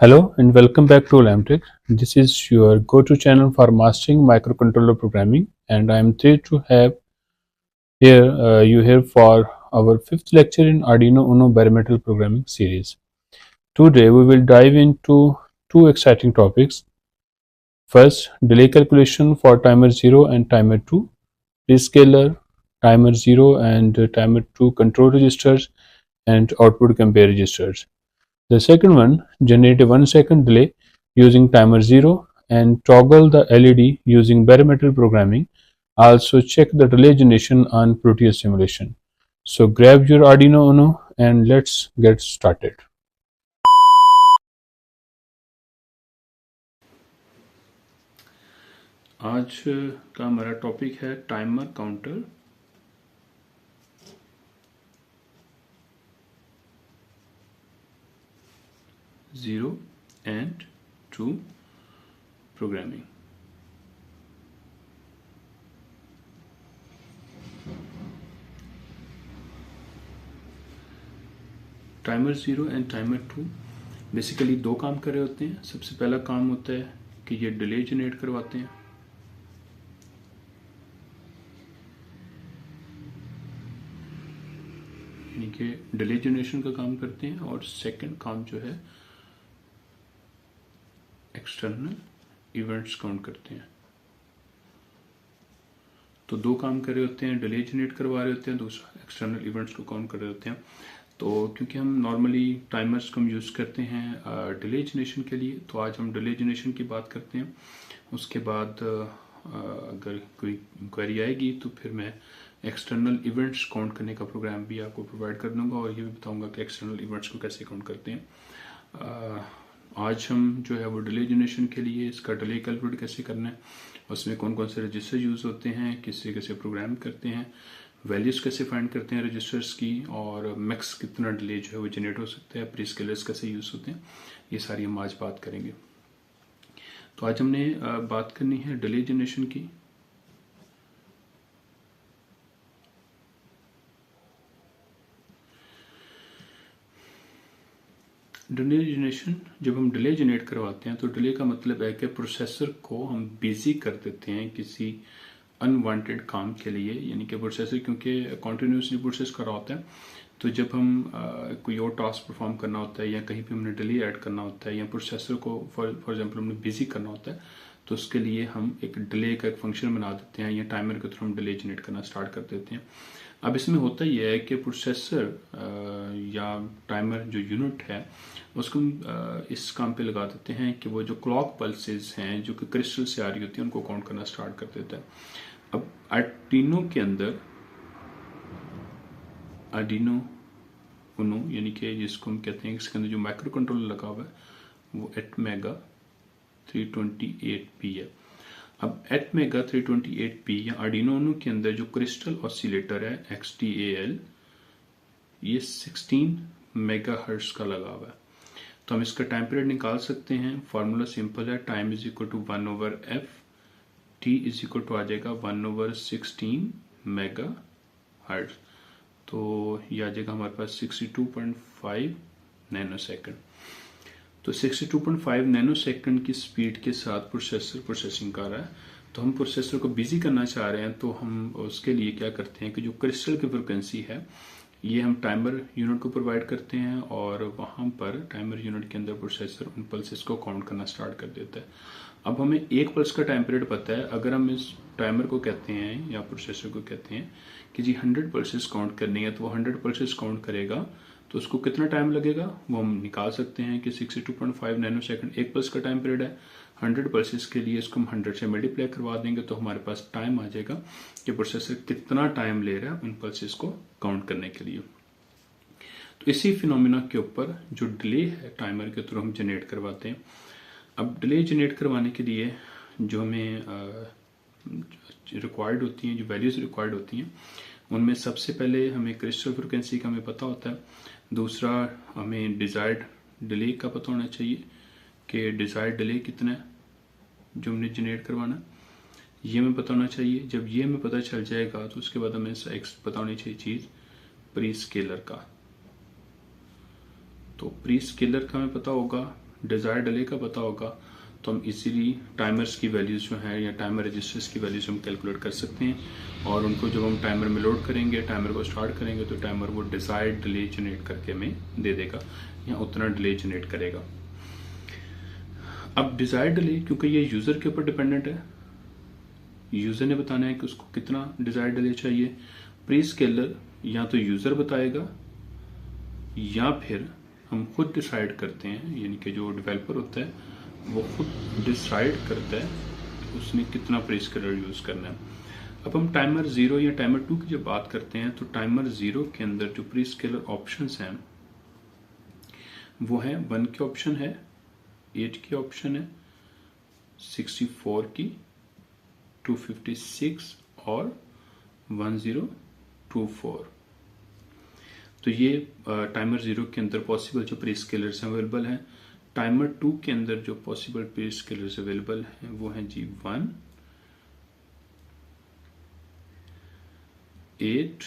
Hello and welcome back to Lamtech. This is your go-to channel for mastering microcontroller programming, and I am thrilled to have you here for our fifth lecture in Arduino Uno bare metal programming series. Today we will dive into two exciting topics. First, delay calculation for timer 0 and timer 2, prescaler, timer 0 and timer 2 control registers, and output compare registers. The second one, generate a 1 second delay using timer 0 and toggle the LED using bare metal programming. Also check the delay generation on Proteus simulation. So grab your Arduino Uno and let's get started. आज का हमारा topic है timer counter zero and 2 programming. Timer 0 and timer 2 basically दो काम कर रहे होते हैं. सबसे पहला काम होता है कि ये डिले जनरेट करवाते हैं. यानी कि डिले जनरेशन का काम करते हैं. और सेकंड काम जो है एक्सटर्नल इवेंट्स काउंट करते हैं. तो दो काम कर रहे होते हैं, डिले जनरेट करवा रहे होते हैं, दूसरा एक्सटर्नल इवेंट्स को काउंट कर रहे होते हैं. तो क्योंकि हम नॉर्मली टाइमर्स को हम यूज़ करते हैं डिले जनरेशन के लिए, तो आज हम डिले जनरेशन की बात करते हैं. उसके बाद अगर कोई इंक्वायरी आएगी तो फिर मैं एक्सटर्नल इवेंट्स काउंट करने का प्रोग्राम भी आपको प्रोवाइड कर दूंगा और ये भी बताऊंगा कि एक्सटर्नल इवेंट्स को कैसे काउंट करते हैं. आज हम जो है वो डिले जनरेशन के लिए इसका डिले कैलकुलेट कैसे करना है, उसमें कौन कौन से रजिस्टर यूज़ होते हैं, किससे कैसे प्रोग्राम करते हैं, वैल्यूज़ कैसे फाइंड करते हैं रजिस्टर्स की, और मैक्स कितना डिले जो है वो जनरेट हो सकता है, प्रीस्केलर्स कैसे यूज़ होते हैं, ये सारी हम आज बात करेंगे. तो आज हमने बात करनी है डिले जनरेशन की. डिले जनरेशन, जब हम डिले जनरेट करवाते हैं तो डिले का मतलब है कि प्रोसेसर को हम बिजी कर देते हैं किसी अनवांटेड काम के लिए. यानी कि प्रोसेसर क्योंकि कॉन्टिन्यूसली प्रोसेस कर रहा होता है, तो जब हम कोई और टास्क परफॉर्म करना होता है या कहीं पे हमने डिले ऐड करना होता है या प्रोसेसर को फॉर एग्जांपल हमने बिजी करना होता है, तो उसके लिए हम एक डिले का एक फंक्शन बना देते हैं या टाइमर के थ्रू हम डिले जनरेट करना स्टार्ट कर देते हैं. अब इसमें होता यह है कि प्रोसेसर या टाइमर जो यूनिट है उसको हम इस काम पे लगा देते हैं कि वो जो क्लॉक पल्सेस हैं जो कि क्रिस्टल से आ रही होती है उनको काउंट करना स्टार्ट कर देता है. अब आर्डिनो के अंदर आर्डिनो उनो यानी कि जिसको हम कहते हैं इसके अंदर जो माइक्रो कंट्रोलर लगा हुआ है वो एटमेगा 328P है. अब एटमेगा 328P या आर्डिनो उनो के अंदर जो क्रिस्टल ऑसिलेटर है XTAL ये 16 मेगाहर्ट्ज का लगा हुआ है. तो हम इसका टाइम पीरियड निकाल सकते हैं. फॉर्मूला सिंपल है, time is equal to 1/f, t is equal to आ जाएगा 1/16 मेगा हर्ट्ज. तो ये आ जाएगा हमारे पास 62.5 नैनो सेकेंड. तो 62.5 नैनो सेकेंड की स्पीड के साथ प्रोसेसर प्रोसेसिंग कर रहा है. तो हम प्रोसेसर को बिजी करना चाह रहे हैं, तो हम उसके लिए क्या करते हैं कि जो क्रिस्टल की फ्रिक्वेंसी है ये हम टाइमर यूनिट को प्रोवाइड करते हैं और वहाँ पर टाइमर यूनिट के अंदर प्रोसेसर उन पल्सेस को काउंट करना स्टार्ट कर देता है. अब हमें एक पल्स का टाइम पीरियड पता है. अगर हम इस टाइमर को कहते हैं या प्रोसेसर को कहते हैं कि जी 100 पल्सेस काउंट करनी है, तो वो 100 पल्सेस काउंट करेगा, तो उसको कितना टाइम लगेगा वो हम निकाल सकते हैं कि 62.5 नैनो सेकेंड एक पल्स का टाइम पीरियड है. 100 पल्सेस के लिए इसको हम 100 से मल्टीप्लाई करवा देंगे तो हमारे पास टाइम आ जाएगा कि प्रोसेसर कितना टाइम ले रहा है उन पल्सेस को काउंट करने के लिए. तो इसी फिनोमिना के ऊपर जो डिले है टाइमर के थ्रू हम जनरेट करवाते हैं. अब डिले जनरेट करवाने के लिए जो हमें रिक्वायर्ड होती हैं, जो वैल्यूज रिक्वायर्ड होती हैं, उनमें सबसे पहले हमें क्रिस्टल फ्रिक्वेंसी का हमें पता होता है. दूसरा हमें डिज़ायर्ड डिले का पता होना चाहिए कि डिज़ायर्ड डिले कितना है जो हमने जनरेट करवाना, ये हमें पता होना चाहिए. जब ये हमें पता चल जाएगा तो उसके बाद हमें पता होनी चाहिए चीज़ प्री स्केलर का. तो प्री स्केलर का हमें पता होगा डिजायर्ड डिले का पता होगा तो हम इजीली टाइमर्स की वैल्यूज जो हैं या टाइमर रजिस्टर्स की वैल्यूज हम कैलकुलेट कर सकते हैं और उनको जब हम टाइमर में लोड करेंगे, टाइमर को स्टार्ट करेंगे तो टाइमर वो डिजायर्ड डिले जनरेट करके हमें दे देगा या उतना डिले जनरेट करेगा। अब डिजायर्ड डिले क्योंकि ये यूजर के ऊपर डिपेंडेंट है, यूजर ने बताना है कि उसको कितना डिजायर्ड डिले चाहिए। प्री स्केलर या तो यूजर बताएगा या फिर हम खुद डिसाइड करते हैं, यानी कि जो डेवलपर होता है वो खुद डिसाइड करता है कि उसने कितना प्री स्केलर यूज करना है। अब हम टाइमर 0 या टाइमर 2 की जब बात करते हैं तो टाइमर 0 के अंदर जो प्री स्केलर ऑप्शंस हैं वो है 1 के ऑप्शन है, 8 के ऑप्शन है, 64 की, 256 और 1024। तो ये टाइमर 0 के अंदर पॉसिबल जो प्री स्केलर्स अवेलेबल हैं। टाइमर 2 के अंदर जो पॉसिबल प्री स्केलर्स अवेलेबल हैं वो हैं जी 1, 8,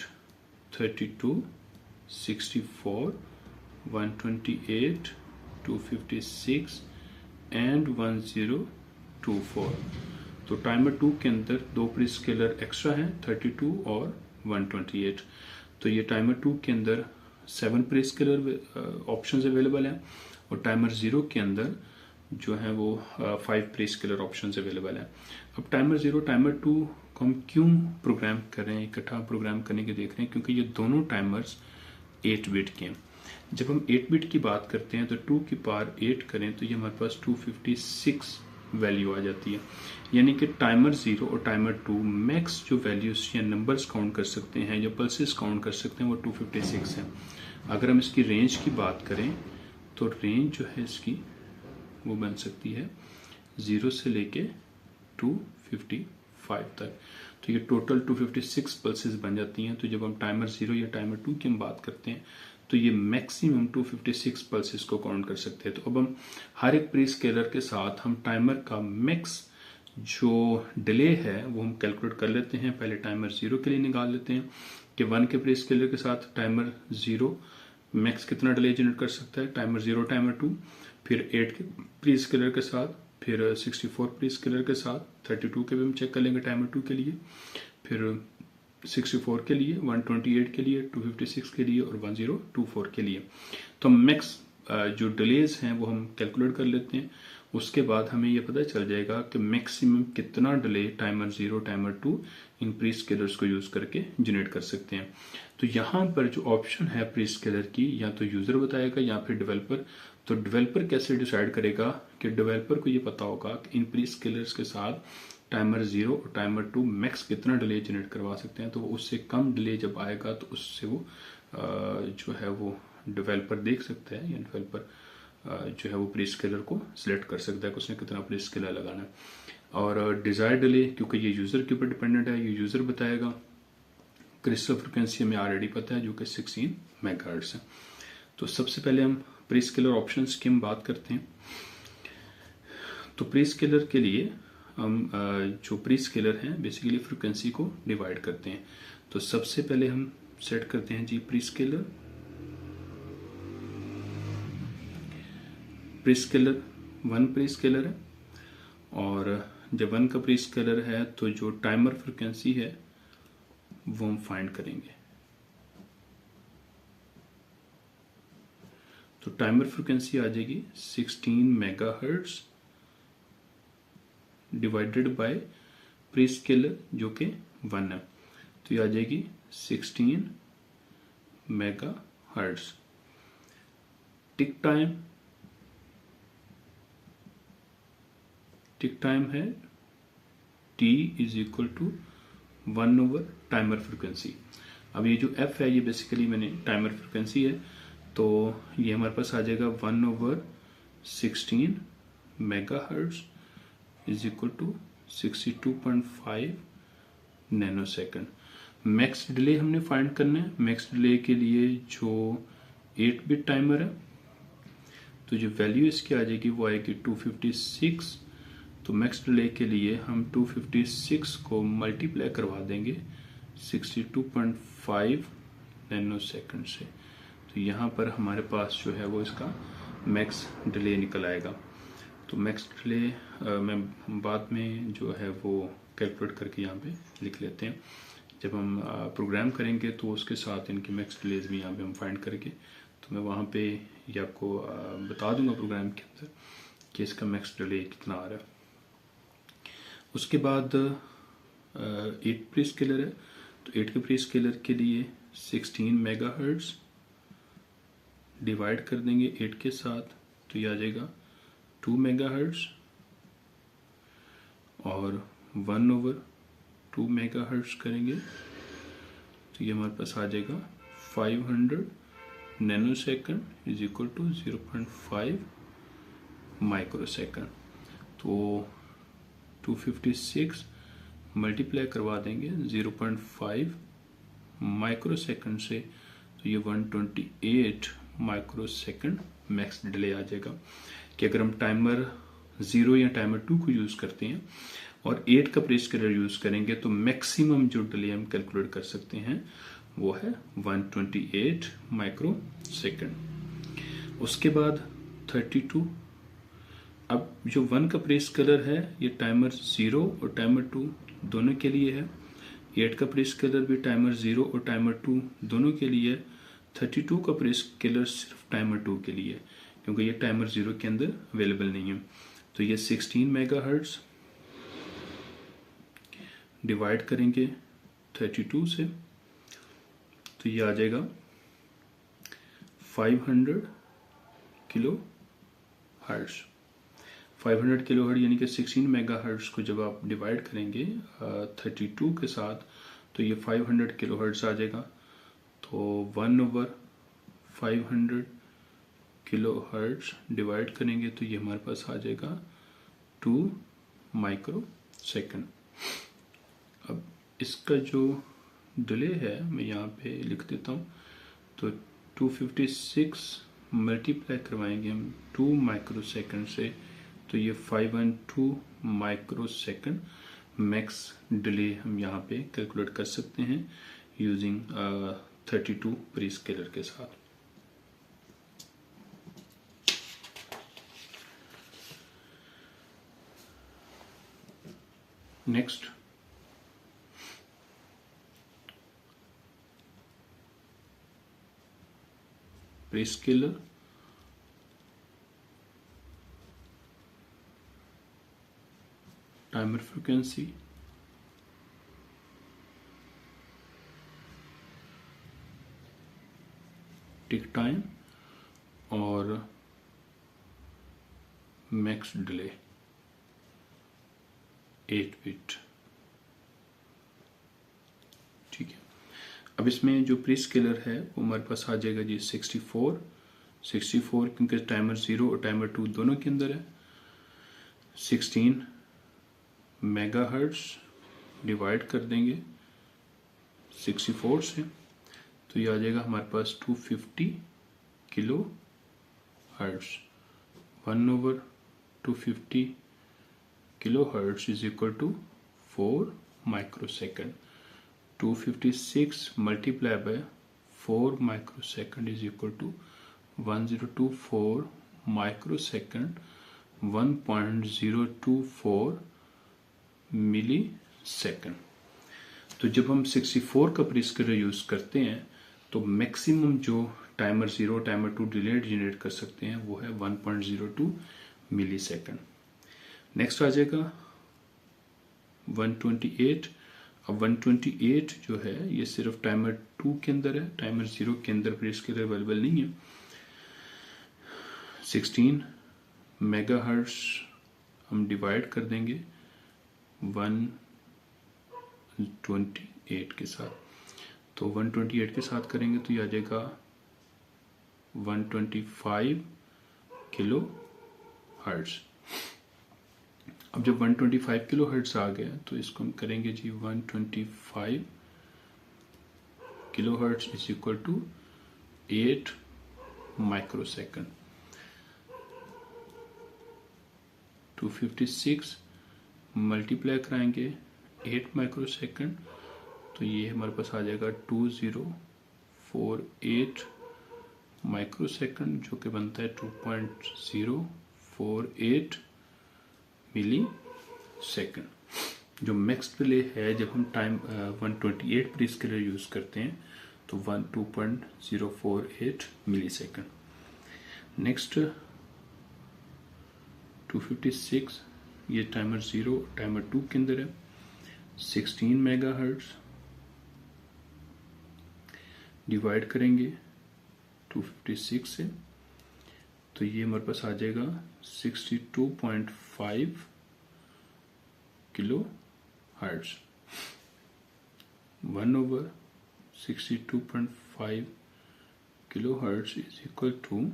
32, 64, 128, 256 एंड 1024। तो टाइमर 2 के अंदर दो प्री स्केलर एक्स्ट्रा हैं, 32 और 128। तो ये टाइमर 2 के अंदर 7 प्री स्केलर ऑप्शंस अवेलेबल हैं और टाइमर 0 के अंदर जो है वो 5 प्री स्केलर ऑप्शंस अवेलेबल हैं। अब टाइमर 0 टाइमर 2 को हम क्यों प्रोग्राम कर रहे हैं, इकट्ठा प्रोग्राम करने के देख रहे हैं, क्योंकि ये दोनों टाइमर्स 8 बिट के हैं। जब हम 8 बिट की बात करते हैं तो 2 की पावर 8 करें तो ये हमारे पास 256 वैल्यू आ जाती है। यानी कि टाइमर 0 और टाइमर 2 मैक्स जो वैल्यूज या नंबर्स काउंट कर सकते हैं, जो पल्सेस काउंट कर सकते हैं वो 256 है। अगर हम इसकी रेंज की बात करें तो रेंज जो है इसकी वो बन सकती है 0 से लेके 255 तक। तो ये टोटल 256 पल्सेस बन जाती हैं। तो जब हम टाइमर 0 या टाइमर 2 की हम बात करते हैं तो ये मैक्सिमम 256 पल्सेस को काउंट कर सकते हैं। तो अब हम हर एक प्री स्केलर के साथ हम टाइमर का मैक्स जो डिले है वो हम कैलकुलेट कर लेते हैं। पहले टाइमर 0 के लिए निकाल लेते हैं कि 1 के प्री स्केलर के साथ टाइमर 0 मैक्स कितना डिले जनरेट कर सकता है, टाइमर 0 टाइमर 2, फिर 8 के प्री स्केलर के साथ, फिर 64 प्री स्केलर के साथ, 32 के भी हम चेक कर लेंगे टाइमर 2 के लिए, फिर 64 के लिए, 128 के लिए, 256 के लिए और 1024 के लिए। तो मैक्स जो डिलेज हैं वो हम कैलकुलेट कर लेते हैं। उसके बाद हमें ये पता चल जाएगा कि मैक्सिमम कितना डिले टाइमर 0 टाइमर 2 इन प्री स्केलर्स को यूज करके जनरेट कर सकते हैं। तो यहाँ पर जो ऑप्शन है प्री स्केलर की, या तो यूजर बताएगा या फिर डेवलपर। तो डेवलपर कैसे डिसाइड करेगा कि डेवलपर को ये पता होगा कि इन प्री स्केलर्स के साथ टाइमर 0 और टाइमर 2 मैक्स कितना डिले जनरेट करवा सकते हैं। तो उससे कम डिले जब आएगा तो उससे वो जो है वो डेवलपर देख सकता है, या डेवलपर जो है वो प्री स्केलर को सिलेक्ट कर सकता है कि उसने कितना प्री स्केलर लगाना है। और डिजायर्ड डिले क्योंकि ये यूजर के ऊपर डिपेंडेंट है, ये यूजर बताएगा। क्रिस्टल फ्रिक्वेंसी हमें ऑलरेडी पता है जो कि 16 मेगाहर्ट्ज है। तो सबसे पहले हम प्री स्केलर ऑप्शंस की हम बात करते हैं। तो प्री स्केलर के लिए हम जो प्री स्केलर हैं बेसिकली फ्रिक्वेंसी को डिवाइड करते हैं। तो सबसे पहले हम सेट करते हैं जी prescaler. Prescaler 1 prescaler है और जब 1 का प्री स्केलर है तो जो टाइमर फ्रिक्वेंसी है वो हम फाइंड करेंगे। तो टाइमर फ्रिक्वेंसी आ जाएगी 16 megahertz divided by prescaler जो कि 1 है। तो ये आ जाएगी 16 मेगाहर्ट्ज। टिक टाइम है t is equal to 1 over timer frequency. अब ये जो f है ये बेसिकली मैंने टाइमर फ्रिक्वेंसी है, तो ये हमारे पास आ जाएगा 1 ओवर 16 megahertz is equal to 62.5 nano second. Max delay हमने फाइंड करना है। मैक्स डिले के लिए जो 8 बिट टाइमर है तो जो वैल्यू इसकी आ जाएगी वो आएगी 256। तो मैक्स डिले के लिए हम 256 को मल्टीप्लाई करवा देंगे 62.5 नैनो सेकंड से। तो यहाँ पर हमारे पास जो है वो इसका मैक्स डिले निकल आएगा। तो मैक्स डिले मैं बाद में जो है वो कैलकुलेट करके यहाँ पे लिख लेते हैं। जब हम प्रोग्राम करेंगे तो उसके साथ इनकी मैक्स डिलेज भी यहाँ पे हम फाइंड करके तो मैं वहाँ पे ये आपको बता दूंगा प्रोग्राम के अंदर कि इसका मैक्स डिले कितना आ रहा है। उसके बाद 8 प्री स्केलर है, तो 8 के प्री स्केलर के लिए 16 मेगाहर्ट्ज डिवाइड कर देंगे 8 के साथ, तो ये आ जाएगा 2 मेगाहर्ट्ज और 1/2 मेगाहर्ट्ज करेंगे तो ये हमारे पास आ जाएगा 500 nanosecond is equal to 0.5 microsecond. तो 256 मल्टीप्लाई करवा देंगे 0.5 माइक्रोसेकंड से, तो ये 128 माइक्रोसेकंड मैक्स डिले आ जाएगा। कि अगर हम टाइमर 0 या टाइमर 2 को यूज करते हैं और 8 का प्री स्केलर यूज करेंगे तो मैक्सिमम जो डिले हम कैलकुलेट कर सकते हैं वो है 128 माइक्रोसेकंड। उसके बाद 32, अब जो 1 का प्री स्केलर है ये टाइमर 0 और टाइमर 2 दोनों के लिए है। 8 का प्री स्केलर भी टाइमर 0 और टाइमर 2 दोनों के लिए है। 32 का प्री स्केलर सिर्फ टाइमर 2 के लिए है क्योंकि ये टाइमर 0 के अंदर अवेलेबल नहीं है। तो ये 16 मेगाहर्ट्ज डिवाइड करेंगे 32 से, तो ये आ जाएगा 500 किलो हर्ट्ज। 500 किलो हर्ट्ज यानी कि 16 मेगाहर्ट्ज को जब आप डिवाइड करेंगे 32 के साथ तो ये 500 किलो हर्ट्ज आ जाएगा। तो 1/500 किलो हर्ट्ज डिवाइड करेंगे तो ये हमारे पास आ जाएगा 2 माइक्रो सेकंड। अब इसका जो डिले है मैं यहाँ पे लिख देता हूँ। तो 256 मल्टीप्लाई करवाएंगे हम 2 माइक्रो सेकंड से, तो ये 512 माइक्रो सेकंड मैक्स डिले हम यहाँ पे कैलकुलेट कर सकते हैं यूजिंग 32 प्री स्केलर के साथ। Next prescaler timer frequency tick time और मैक्स डिले 8 बिट। ठीक है, अब इसमें जो प्री स्केलर है वो हमारे पास आ जाएगा जी 64 क्योंकि टाइमर 0 और टाइमर 2 दोनों के अंदर है। 16 मेगाहर्ट्ज डिवाइड कर देंगे 64 से, तो ये आ जाएगा हमारे पास 250 kilohertz. 1/250 kilohertz is equal to 4 microsecond. 256 multiply by 4 microsecond is equal to 1024 microsecond 1.024 millisecond. तो जब हम 64 का प्री स्केलर यूज करते हैं तो मैक्सिमम जो टाइमर 0 टाइमर 2 डिले जनरेट कर सकते हैं वो है 1.02 मिली सेकंड। नेक्स्ट आ जाएगा 128। अब 128 जो है ये सिर्फ टाइमर 2 के अंदर है, टाइमर 0 के अंदर प्री स्केलर अवेलेबल नहीं है। 16 मेगाहर्ट्ज हम डिवाइड कर देंगे 128 के साथ, तो 128 के साथ करेंगे तो ये आ जाएगा 125 किलो हर्ट्ज। अब जब 125 किलो हर्ट्ज आ गया तो इसको हम करेंगे जी 125 kilohertz is equal to 8 microsecond. 256 multiply कराएंगे 8 माइक्रोसेकंड तो ये हमारे पास आ जाएगा 2048 माइक्रो सेकंड, जो कि बनता है 2.048 मिली सेकंड। जो मैक्स डिले है जब हम टाइम 128 प्री स्केलर यूज करते हैं तो 2.048 मिली सेकंड। नेक्स्ट 256, ये टाइमर 0 टाइमर 2 के अंदर है, 16 मेगाहर्ट्ज डिवाइड करेंगे 256 से तो ये हमारे पास आ जाएगा 62.5 kilohertz. 1/62.5 kilohertz is equal to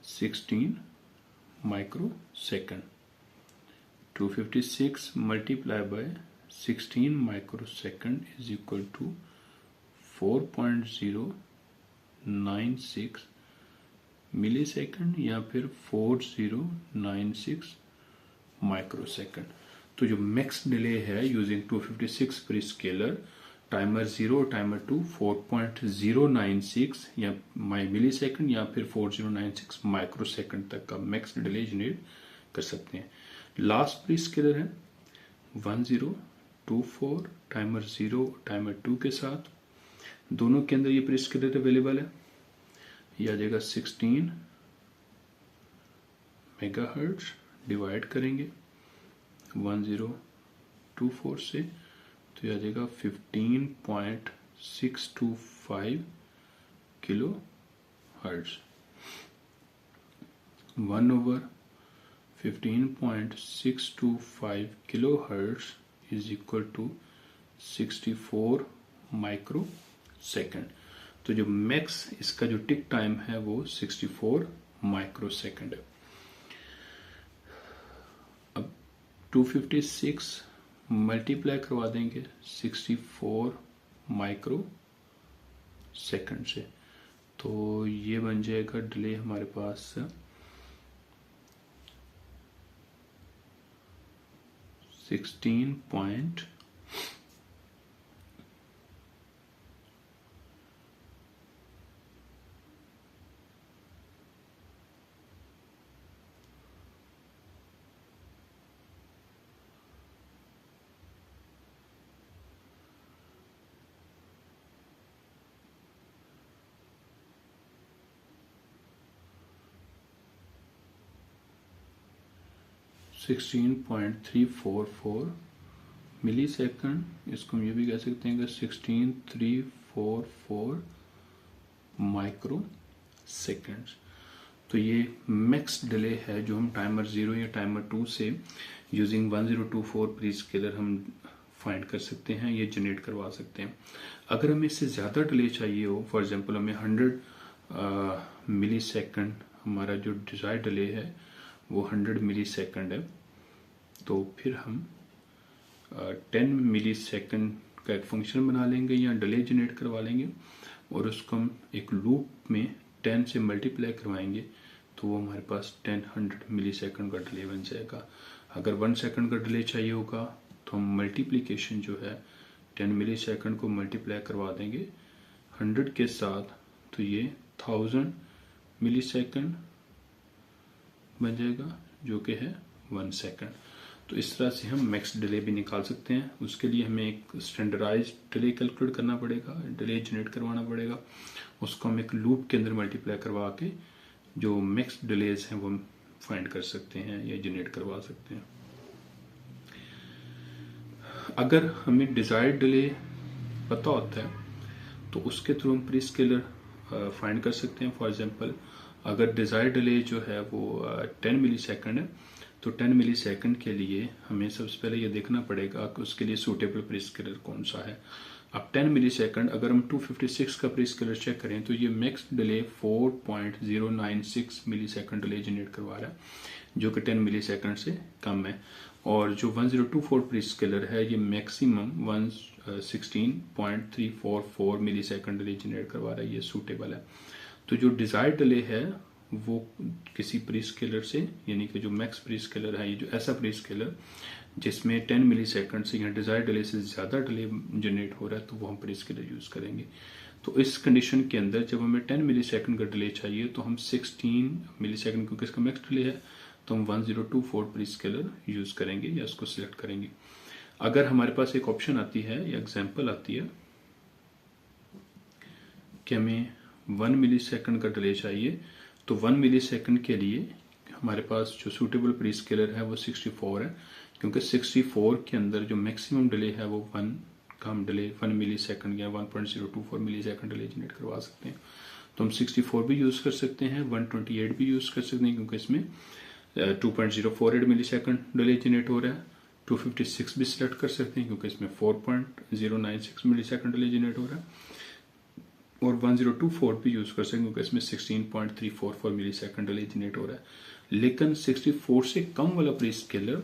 16 microsecond. 256 multiply by 16 microsecond is equal to 4.096 millisecond या फिर 4096 माइक्रो सेकंड। तो जो मैक्स डिले है using 256 prescaler timer 0 timer 2 4.096 या मिली सेकंड या फिर 4096 माइक्रो सेकंड तक का मैक्स डिले जनरेट कर सकते हैं। लास्ट प्री स्केलर है 1024 टाइमर 0 टाइमर 2 के साथ, दोनों के अंदर ये प्री स्केलर अवेलेबल है। ये आ जाएगा 16 मेगाहर्ट्ज डिवाइड करेंगे 1024 से तो ये आ जाएगा 15.625 kilohertz. 1/15.625 kilohertz is equal to 64 microsecond. तो जो मैक्स इसका जो टिक टाइम है वो 64 माइक्रो सेकंड है। अब 256 मल्टीप्लाई करवा देंगे 64 माइक्रो सेकंड से तो ये बन जाएगा डिले हमारे पास 16. 16.344 मिली सेकंड, इसको हम ये भी कह सकते हैं कि 16344 माइक्रो सेकंड। तो ये मैक्स डिले है जो हम टाइमर 0 या टाइमर 2 से यूजिंग 1024 प्री स्केलर हम फाइंड कर सकते हैं, ये जनरेट करवा सकते हैं। अगर हमें इससे ज़्यादा डिले चाहिए हो, फॉर एग्जांपल हमें 100 मिली सेकंड, हमारा जो डिजायर्ड डिले है वो 100 मिली सेकंड है, तो फिर हम 10 मिली सेकंड का एक फंक्शन बना लेंगे या डिले जनरेट करवा लेंगे और उसको हम एक लूप में 10 से मल्टीप्लाई करवाएंगे तो वो हमारे पास 100 मिली सेकंड का डिले बन जाएगा। अगर 1 सेकंड का डिले चाहिए होगा तो हम मल्टीप्लिकेशन जो है 10 मिली सेकंड को मल्टीप्लाई करवा देंगे 100 के साथ, तो ये 1000 मिली सेकंड बन जाएगा जो कि है 1 सेकंड। तो इस तरह से हम मैक्स डिले भी निकाल सकते हैं। उसके लिए हमें एक स्टैंडर्डाइज्ड डिले कैलकुलेट करना पड़ेगा, डिले जनरेट करवाना पड़ेगा, उसको हम एक लूप के अंदर मल्टीप्लाई करवा के जो मैक्स डिलेज हैं वो हम फाइंड कर सकते हैं या जनरेट करवा सकते हैं। अगर हमें डिजायर्ड डिले पता होता है तो उसके थ्रू हम प्री स्केलर फाइंड कर सकते हैं। फॉर एग्जांपल अगर डिजायर्ड डिले जो है वो 10 मिली सेकंड है तो 10 मिली सेकंड के लिए हमें सबसे पहले ये देखना पड़ेगा कि उसके लिए सूटेबल प्री स्केलर कौन सा है। अब 10 मिली सेकंड अगर हम 256 का प्री स्केलर चेक करें तो ये मैक्स डिले 4.096 मिली सेकंड डिले जनरेट करवा रहा है जो कि 10 मिली सेकंड से कम है, और जो 1024 प्री स्केलर है ये मैक्सिमम 116.344 मिली सेकंड डिले जनरेट करवा रहा है, ये सूटेबल है। तो जो डिजायर्ड डिले है वो किसी प्री स्केलर से, यानी कि जो मैक्स प्री स्केलर है, ये जो ऐसा प्री स्केलर जिसमें 10 मिली सेकंड से या डिजायर्ड डिले से ज़्यादा डिले जनरेट हो रहा है तो वो हम प्री स्केलर यूज़ करेंगे। तो इस कंडीशन के अंदर जब हमें 10 मिली सेकंड का डिले चाहिए तो हम 16 मिली सेकंड, क्योंकि इसका मैक्स डिले है, तो हम 1024 प्रीस्केलर यूज करेंगे या उसको सिलेक्ट करेंगे। अगर हमारे पास एक ऑप्शन आती है या एग्जाम्पल आती है कि हमें 1 मिली सेकंड का डिले चाहिए, तो 1 मिली सेकंड के लिए हमारे पास जो सूटेबल प्रीस्केलर है वो 64 है, क्योंकि 64 के अंदर जो मैक्सिमम डिले है वो 1 का हम डिले 1 मिली सेकंड या 1.024 मिली सेकंड डिले जनरेट करवा सकते हैं। तो हम 64 भी यूज कर सकते हैं, 128 भी यूज कर सकते हैं, क्योंकि इसमें 2.048 मिली सेकंड डिले जनरेट हो रहा है। 256 भी सिलेक्ट कर सकते हैं, क्योंकि इसमें 4.096 मिली सेकंड डिले जनरेट हो रहा है। और 1024 भी यूज कर सकते हैं, क्योंकि इसमें 16.344 मिली सेकंड डिले जनरेट हो रहा है। लेकिन 64 से कम वाला प्रीस्केलर,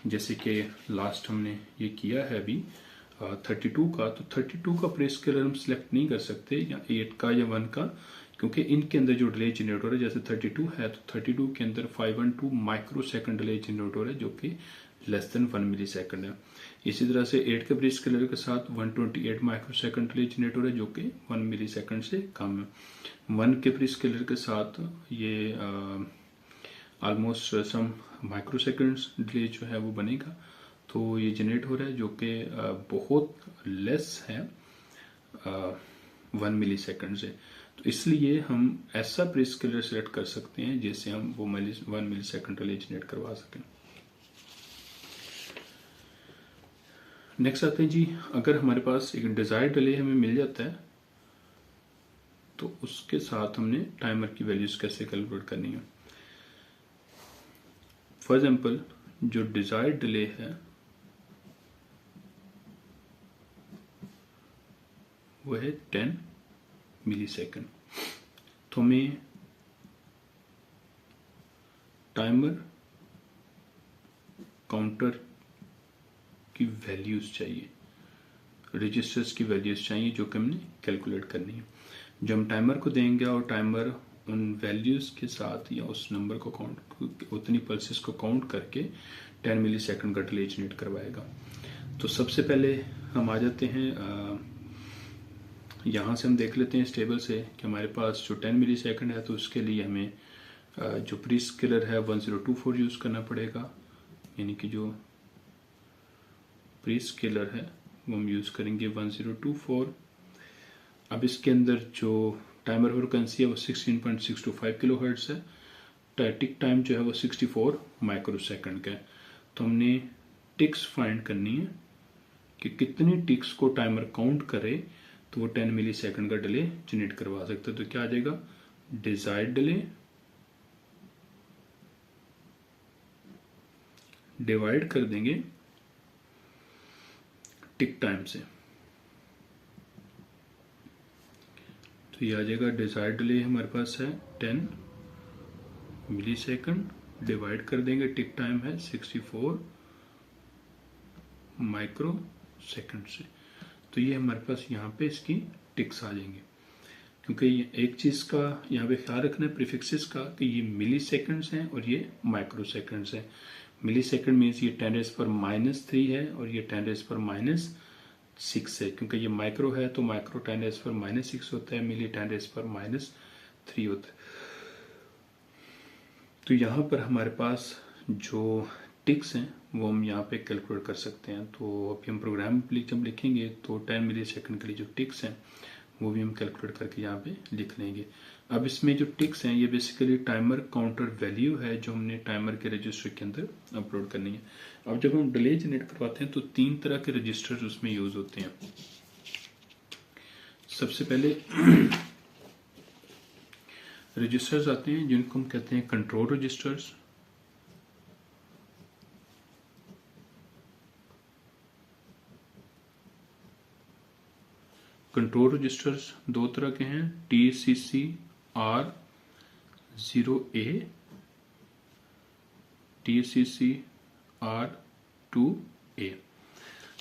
जैसे कि लास्ट हमने ये किया है अभी 32 का, तो 32 का प्रीस्केलर हम सिलेक्ट नहीं कर सकते, या 8 का या 1 का, क्योंकि इनके अंदर जो डिले जनरेट हो रहा है, जैसे 32 है तो 32 के अंदर 512 माइक्रो सेकंड डिले जनरेट हो रहा है, जो कि लेस देन 1 मिली सेकंड है। इसी तरह से 8 के प्रीस्केलर के साथ 128 माइक्रो सेकंड डिले जनरेट हो रहा है, जो कि 1 मिली सेकंड से कम है। 1 के प्रीस्केलर के साथ ये almost some microseconds delay जो है वो बनेगा, तो ये जनरेट हो रहा है, जो कि बहुत लेस है 1 मिली सेकंड से। तो इसलिए हम ऐसा प्रीस्केलर सेलेक्ट कर सकते हैं जिससे हम वो 1 मिली सेकंड डिले जनरेट करवा सकें। नेक्स्ट आते हैं जी, अगर हमारे पास एक डिजायर्ड डिले हमें मिल जाता है तो उसके साथ हमने टाइमर की वैल्यूज कैसे कैलकुलेट करनी है। फॉर एग्जाम्पल, जो डिजायर्ड डिले है वो है 10 मिली सेकंड। तो हमें टाइमर काउंटर की वैल्यूज चाहिए, रजिस्टर्स की वैल्यूज चाहिए, जो कि हमने कैलकुलेट करनी है। जब हम टाइमर को देंगे और टाइमर उन वैल्यूज के साथ या उस नंबर को काउंट, उतनी पल्सेस को काउंट करके 10 मिली सेकंड का डिले जनरेट करवाएगा। तो सबसे पहले हम आ जाते हैं, यहाँ से हम देख लेते हैं इस टेबल से कि हमारे पास जो 10 मिली सेकंड है, तो उसके लिए हमें जो प्रीस्केलर है 1024 यूज करना पड़ेगा, यानी कि जो प्रीस्केलर है वो हम यूज करेंगे 1024। अब इसके अंदर जो टाइमर फ्रिक्वेंसी है वो 16.625 किलोहर्ट्ज है, स्टैटिक टाइम जो है वो 64 माइक्रो सेकंड का है। तो हमने टिक्स फाइंड करनी है कि कितनी टिक्स को टाइमर काउंट करे तो वो 10 मिली सेकंड का डिले जनरेट करवा सकता है। तो क्या आ जाएगा, डिजायर्ड डिले डिवाइड कर देंगे टिक टाइम से, तो ये आ जाएगा डिजायर्ड डिले हमारे पास है 10 मिली सेकंड, डिवाइड कर देंगे टिक टाइम है 64 माइक्रो सेकंड से। तो ये हमारे पास यहाँ पे इसकी टिक्स आ जाएंगे, क्योंकि ये एक चीज का यहाँ पे ख्याल रखना है प्रीफिक्सेस का, कि ये मिली सेकंड्स हैं और ये माइक्रो सेकंड्स हैं। मिली सेकंड मीन्स ये 10⁻³ है और ये 10⁻6 है, क्योंकि ये माइक्रो है तो माइक्रो 10⁻6 होता है, मिली 10⁻³ होता है। तो यहाँ पर हमारे पास जो टिक्स हैं वो हम यहाँ पे कैलकुलेट कर सकते हैं। तो अभी हम प्रोग्राम जब लिखेंगे तो 10 मिली सेकंड के लिए जो टिक्स हैं वो भी हम कैलकुलेट करके यहाँ पे लिख लेंगे। अब इसमें जो टिक्स हैं ये बेसिकली टाइमर काउंटर वैल्यू है जो हमने टाइमर के रजिस्टर के अंदर अपलोड करनी है। अब जब हम डिले जनरेट करवाते हैं तो 3 तरह के रजिस्टर उसमें यूज होते हैं। सबसे पहले रजिस्टर्स आते हैं जिनको हम कहते हैं कंट्रोल रजिस्टर्स। कंट्रोल रजिस्टर्स 2 तरह के हैं, TCCR0A, TCCR2A।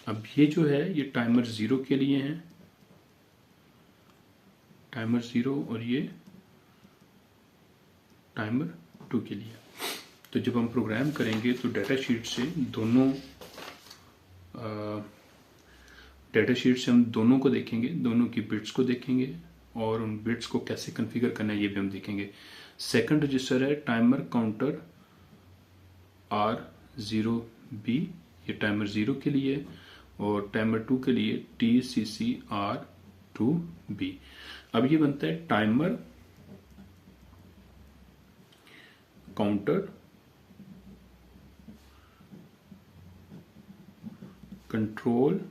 अब ये जो है ये टाइमर 0 के लिए है, टाइमर 0, और ये टाइमर 2 के लिए। तो जब हम प्रोग्राम करेंगे तो डाटा शीट से दोनों डाटा शीट से हम दोनों को देखेंगे, दोनों की बिट्स को देखेंगे और उन बिट्स को कैसे कॉन्फ़िगर करना है ये भी हम देखेंगे। सेकंड रजिस्टर है टाइमर काउंटर R0B, ये टाइमर 0 के लिए, और टाइमर 2 के लिए TCCR2B। अब ये बनता है टाइमर काउंटर कंट्रोल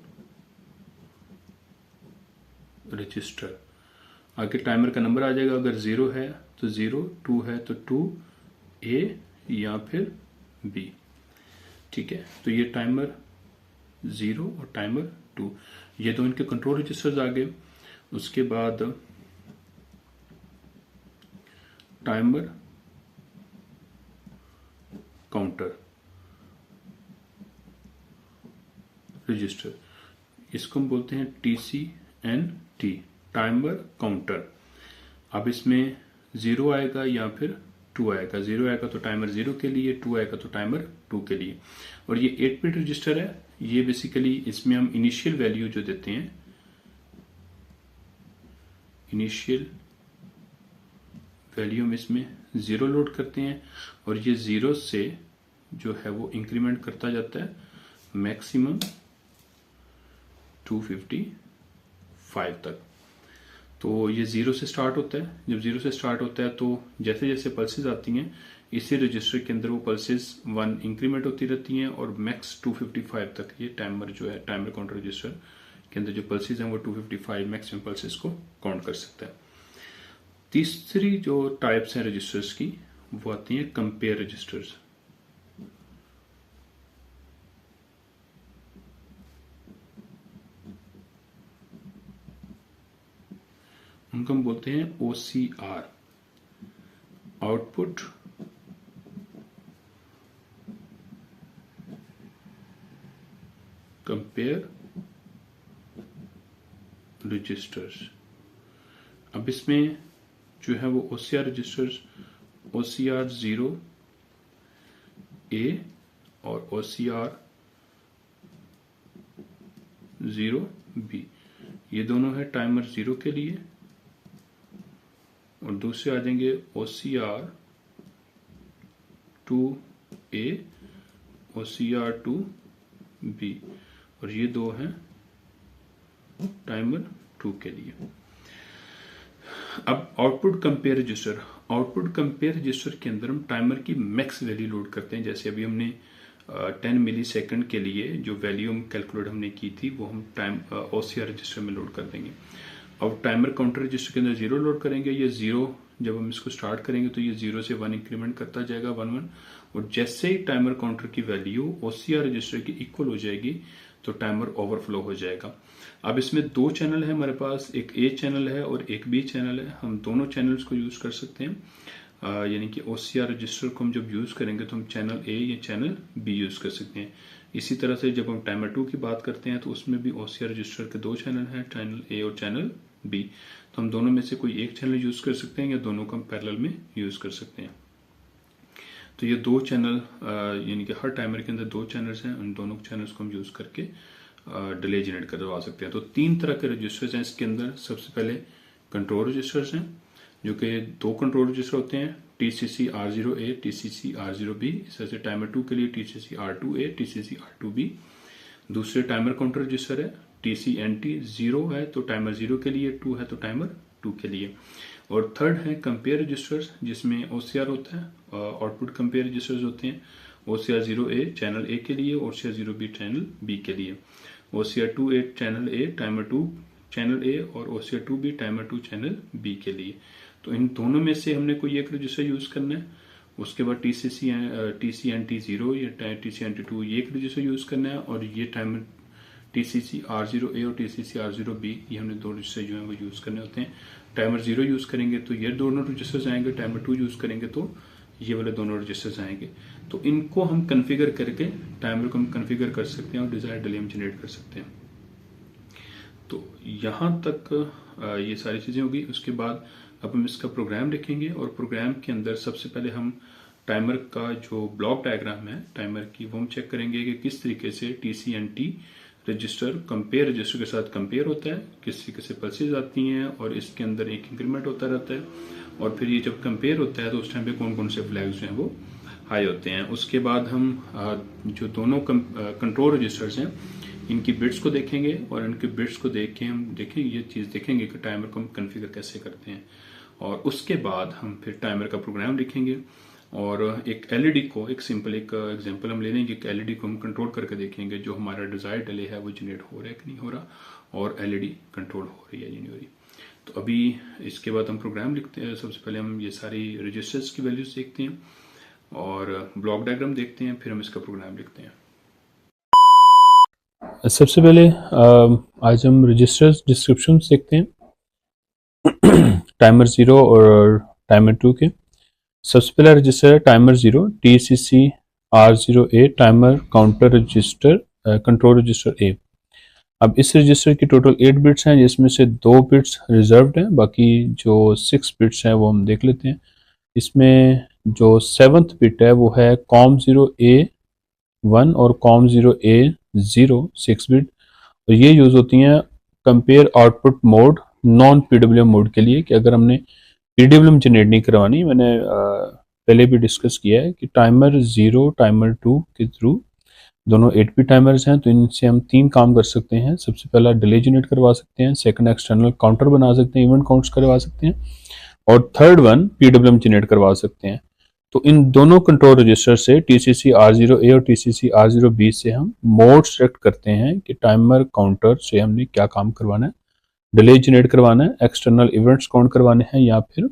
रजिस्टर। आगे टाइमर का नंबर आ जाएगा, अगर 0 है तो 0, 2 है तो 2A या फिर B। ठीक है, तो ये टाइमर 0 और टाइमर 2, ये तो इनके कंट्रोल रजिस्टर्स आ गए। उसके बाद टाइमर काउंटर रजिस्टर, इसको हम बोलते हैं TCNT, टाइमर काउंटर। अब इसमें 0 आएगा या फिर 2 आएगा। 0 आएगा तो टाइमर 0 के लिए, 2 आएगा तो टाइमर 2 के लिए। और ये 8 बिट रजिस्टर है। ये बेसिकली इसमें हम इनिशियल वैल्यू जो देते हैं, इनिशियल वैल्यू हम इसमें 0 लोड करते हैं और ये 0 से जो है वो इंक्रीमेंट करता जाता है मैक्सिमम 255 तक। तो ये 0 से स्टार्ट होता है। जब 0 से स्टार्ट होता है तो जैसे जैसे पल्सेस आती हैं इसी रजिस्टर के अंदर वो पल्सेस 1 इंक्रीमेंट होती रहती हैं और मैक्स 255 तक ये टाइमर जो है, टाइमर काउंटर रजिस्टर के अंदर जो पल्सेस हैं वो 255 मैक्सिमम पल्सेस को काउंट कर सकता है। तीसरी जो टाइप्स हैं रजिस्टर्स की वो आती हैं कंपेयर रजिस्टर्स। उनको हम बोलते हैं OCR, आउटपुट कंपेयर रजिस्टर्स। अब इसमें जो है वो OCR रजिस्टर्स, OCR 0A और OCR 0B, ये दोनों है टाइमर 0 के लिए। और दूसरे आ जाएंगे OCR 2A, OCR 2B, और ये दो हैं टाइमर 2 के लिए। अब output compare register, output compare register के अंदर हम टाइमर की मैक्स वैल्यू लोड करते हैं। जैसे अभी हमने 10 मिली सेकेंड के लिए जो वैल्यू हम कैलकुलेट हमने की थी वो हम टाइम OCR रजिस्टर में लोड कर देंगे। अब टाइमर काउंटर रजिस्टर के अंदर 0 लोड करेंगे। ये 0 जब हम इसको स्टार्ट करेंगे तो ये 0 से 1 इंक्रीमेंट करता जाएगा 1 1, और जैसे ही टाइमर काउंटर की वैल्यू OCR रजिस्टर की इक्वल हो जाएगी तो टाइमर ओवरफ्लो हो जाएगा। अब इसमें 2 चैनल है हमारे पास, एक A चैनल है और एक B चैनल है। हम दोनों चैनल्स को यूज कर सकते हैं, यानी कि OCR रजिस्टर को हम जब यूज करेंगे तो हम चैनल A या चैनल B यूज कर सकते हैं। इसी तरह से जब हम टाइमर 2 की बात करते हैं तो उसमें भी OCR रजिस्टर के 2 चैनल हैं, चैनल A और चैनल B। तो हम दोनों में से कोई एक चैनल यूज कर सकते हैं या दोनों को हम पैरेलल में यूज कर सकते हैं। तो ये 2 चैनल, यानी कि हर टाइमर के अंदर 2 चैनल्स हैं, उन दोनों चैनल्स को हम यूज करके डिले जनरेट करवा सकते हैं। तो 3 तरह के रजिस्टर्स हैं इसके अंदर। सबसे पहले कंट्रोल रजिस्टर्स हैं जो कि 2 कंट्रोल रजिस्टर होते हैं, TCCR0A, TCCR0B। इस तरह से टाइमर 2 के लिए TCCR2A, TCCR2B। दूसरे टाइमर काउंटर रजिस्टर है TCNT, 0 है तो टाइमर 0 के लिए, 2 है तो टाइमर 2 के लिए। और थर्ड है कंपेयर रजिस्टर्स जिसमें OCR होता है, आउटपुट कंपेयर रजिस्टर्स होते हैं, OCR 0A चैनल A के लिए, OCR 0B चैनल B के लिए, OCR 2A channel A timer 2 channel A, और OCR 2B timer 2 channel B के लिए। तो इन दोनों में से हमने कोई एक रजिस्टर यूज करना है। उसके बाद TCNT 0 या TCNT 2 ये एक रजिस्टर यूज करना है, और ये टाइमर TCCR0A और TCCR0B ये हमने 2 रजिस्टर जो है वो यूज करने होते हैं। टाइमर 0 यूज करेंगे तो ये दोनों रजिस्टर्स आएंगे, टाइमर 2 यूज करेंगे तो ये वाले दोनों रजिस्टर्स आएंगे। तो इनको हम कॉन्फ़िगर करके टाइमर को हम कॉन्फ़िगर कर सकते हैं और डिजायर्ड डिले हम जनरेट कर सकते हैं। तो यहाँ तक ये सारी चीजें होगी। उसके बाद अब हम इसका प्रोग्राम लिखेंगे, और प्रोग्राम के अंदर सबसे पहले हम टाइमर का जो ब्लॉक डायग्राम है टाइमर की वो हम चेक करेंगे कि किस तरीके से TCNT रजिस्टर कंपेयर रजिस्टर के साथ कंपेयर होता है, किसी किसी पल्सेज आती हैं और इसके अंदर एक इंक्रीमेंट होता रहता है, और फिर ये जब कंपेयर होता है तो उस टाइम पे कौन कौन से फ्लैग्स जो हैं वो हाई होते हैं। उसके बाद हम जो दोनों कंट्रोल रजिस्टर्स हैं इनकी बिट्स को देखेंगे, और इनके बिट्स को देख के हम देखेंगे ये चीज़ देखेंगे कि टाइमर को हम कन्फिगर कैसे करते हैं, और उसके बाद हम फिर टाइमर का प्रोग्राम लिखेंगे। और एक एलईडी को, एक सिंपल एक एग्जांपल हम ले लेंगे कि एलईडी को हम कंट्रोल करके देखेंगे जो हमारा डिजायर्ड डिले है वो जनरेट हो रहा है कि नहीं हो रहा, और एलईडी कंट्रोल हो रही है या नहीं हो रही। तो अभी इसके बाद हम प्रोग्राम लिखते हैं। सबसे पहले हम ये सारी रजिस्टर्स की वैल्यूज देखते हैं और ब्लॉक डायग्राम देखते हैं, फिर हम इसका प्रोग्राम लिखते हैं। सबसे पहले आज हम रजिस्टर्स डिस्क्रिप्शन देखते हैं टाइमर 0 और टाइमर 2 के। सबसे पहला रजिस्टर है timer 0 TCC R0A timer counter register control register A। अब इस रजिस्टर की टोटल 8 बिट्स हैं, जिसमें से 2 बिट्स रिजर्व्ड हैं, बाकी जो 6 बिट्स हैं वो हम देख लेते हैं। इसमें जो 7th बिट है वो है COM0A1 और COM0A0 6 बिट, और ये यूज़ होती हैं compare output mode non PWM mode के लिए, कि अगर हमने PWM जनरेट नहीं करवानी। मैंने पहले भी डिस्कस किया है कि टाइमर 0 टाइमर 2 के थ्रू दोनों 8 बिट टाइमर्स हैं, तो इनसे हम 3 काम कर सकते हैं। सबसे पहला डिले जनरेट करवा सकते हैं, सेकंड एक्सटर्नल काउंटर बना सकते हैं, इवेंट काउंट्स करवा सकते हैं, और थर्ड वन PWM जनरेट करवा सकते हैं। तो इन दोनों कंट्रोल रजिस्टर से TCC R0A और TCC R0B से हम मोड सेलेक्ट करते हैं कि टाइमर काउंटर से हमने क्या काम करवाना है, डिले जनरेट करवाना है, एक्सटर्नल इवेंट्स काउंट करवाने हैं, या फिर